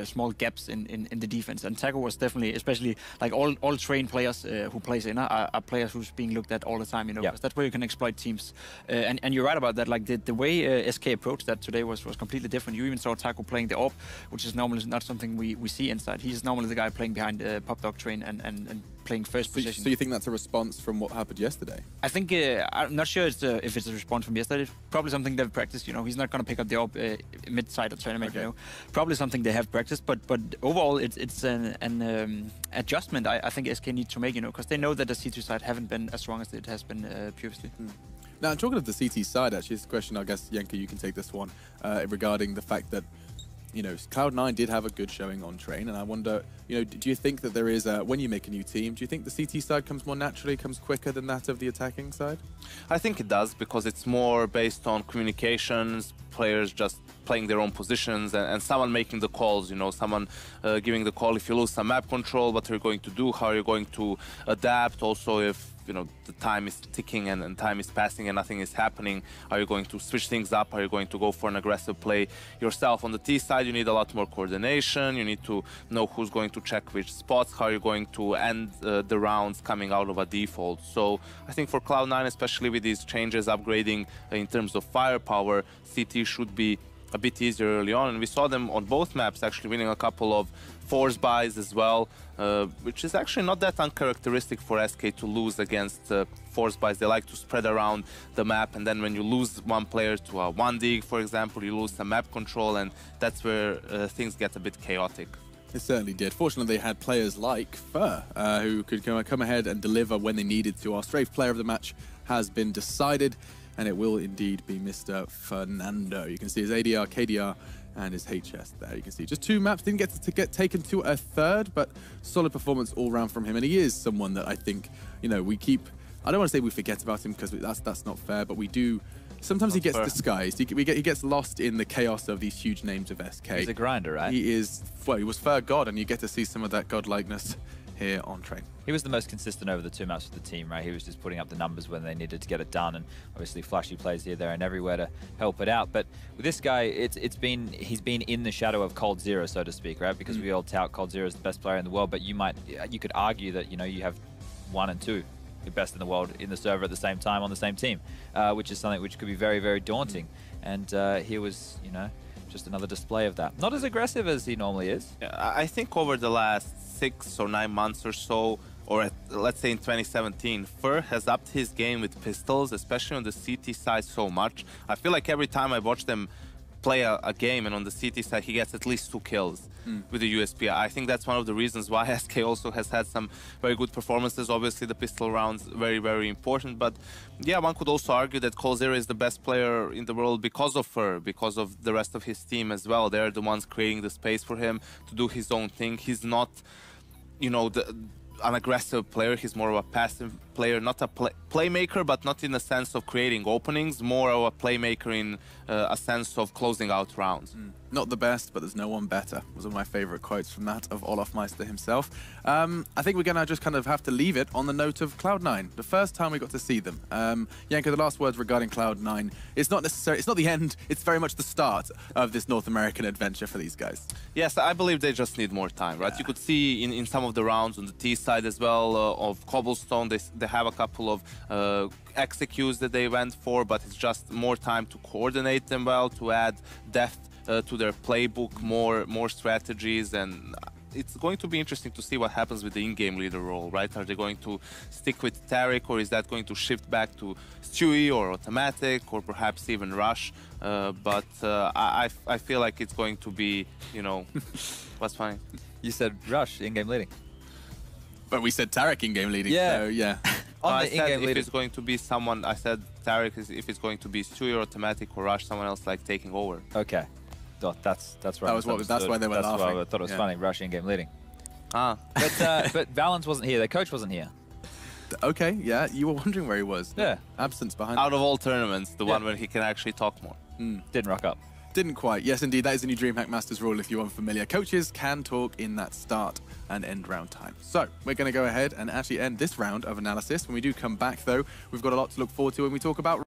small gaps in the defense, and Taco was definitely, especially like all trained players who plays in are players who's being looked at all the time, you know, because that's where you can exploit teams. And you're right about that. Like the way SK approached that today was completely different. You even saw Taco playing the AWP, which is normally not something we see inside. He's normally the guy playing behind Pop Dog Train and playing first position. So you think that's a response from what happened yesterday? I think I'm not sure if it's a response from yesterday. It's probably something they've practiced. You know, he's not going to pick up the AWP mid-side of tournament. Okay. You know, probably something they have practiced. But overall, it's an adjustment I think SK need to make. You know, because they know that the C2 side haven't been as strong as it has been previously. Now, talking of the CT side, actually, it's a question. I guess Yenka, you can take this one regarding the fact that, you know, Cloud9 did have a good showing on Train, and I wonder, you know, do you think that there is when you make a new team, do you think the CT side comes more naturally, comes quicker than that of the attacking side? I think it does, because it's more based on communications, players just playing their own positions, and someone making the calls, you know, someone giving the call if you lose some map control, what are you going to do, how are you going to adapt, also if, you know, the time is ticking and time is passing and nothing is happening, are you going to switch things up, are you going to go for an aggressive play yourself? On the T side, you need a lot more coordination, you need to know who's going to check which spots, how you're going to end the rounds coming out of a default. So I think for Cloud9, especially with these changes, upgrading in terms of firepower, CT should be a bit easier early on, and we saw them on both maps actually winning a couple of force buys as well, which is actually not that uncharacteristic for SK to lose against force buys. They like to spread around the map, and then when you lose one player to a 1 dig, for example, you lose some map control, and that's where things get a bit chaotic. It certainly did. Fortunately, they had players like Fur, who could come ahead and deliver when they needed to. Our strafe player of the match has been decided, and it will indeed be Mr. Fernando. You can see his ADR, KDR, and his HS there. You can see just 2 maps, didn't get taken to a third, but solid performance all round from him. And he is someone that I think, you know, we keep, I don't want to say we forget about him, because that's not fair, but we do. Sometimes he gets disguised. He gets lost in the chaos of these huge names of SK. He's a grinder, right? He is, well, he was Fur God, and you get to see some of that godlikeness here on Train. He was the most consistent over the 2 maps with the team, right? He was just putting up the numbers when they needed to get it done, and obviously flashy plays here, there, and everywhere to help it out. But with this guy, he's been in the shadow of Cold Zero, so to speak, right? Because we all tout Cold Zero as the best player in the world, but you could argue that, you know, you have 1 and 2, the best in the world in the server at the same time on the same team, which is something which could be very, very daunting. And he was, you know, just another display of that. Not as aggressive as he normally is. I think over the last 6 or 9 months or so, or let's say in 2017, Fur has upped his game with pistols, especially on the CT side, so much. I feel like every time I watch them play a game, and on the CT side he gets at least 2 kills with the USP. I think that's one of the reasons why SK also has had some very good performances. Obviously the pistol rounds very, very important, but yeah, one could also argue that Coldzera is the best player in the world because of Fur, because of the rest of his team as well. They're the ones creating the space for him to do his own thing. He's not, you know, an aggressive player. He's more of a passive player, not a playmaker, but not in the sense of creating openings, more of a playmaker in a sense of closing out rounds. Not the best, but there's no one better, was one of my favorite quotes from that of Olaf Meister himself. I think we're going to just kind of have to leave it on the note of Cloud9, the first time we got to see them. Yenka, the last words regarding Cloud9, it's not necessarily, it's not the end, it's very much the start of this North American adventure for these guys. Yes, I believe they just need more time, right? You could see in some of the rounds on the T side as well of Cobblestone, they have a couple of executes that they went for, but it's just more time to coordinate them well, to add depth to their playbook, more strategies, and it's going to be interesting to see what happens with the in-game leader role, right? Are they going to stick with Tariq, or is that going to shift back to Stewie or Automatic, or perhaps even Rush? But I feel like it's going to be, you know, what's funny? You said Rush in-game leading. But we said Tariq in-game leading, Yeah. so yeah. On I the said in-game if leading. it's going to be someone, I said Tariq is if it's going to be Stewie or Automatic or Rush, someone else like taking over. Okay. That's right. That's why they were laughing. Why I thought it was funny. Rush in-game leading. Ah. But Valens wasn't here. Their coach wasn't here. Okay, yeah, you were wondering where he was. Yeah. Absence behind. Out of all tournaments, the one where he can actually talk more. Didn't rock up. Didn't quite. Yes, indeed. That is the new DreamHack Masters rule if you're unfamiliar. Coaches can talk in that start and end round time. So we're going to go ahead and actually end this round of analysis. When we do come back, though, we've got a lot to look forward to when we talk about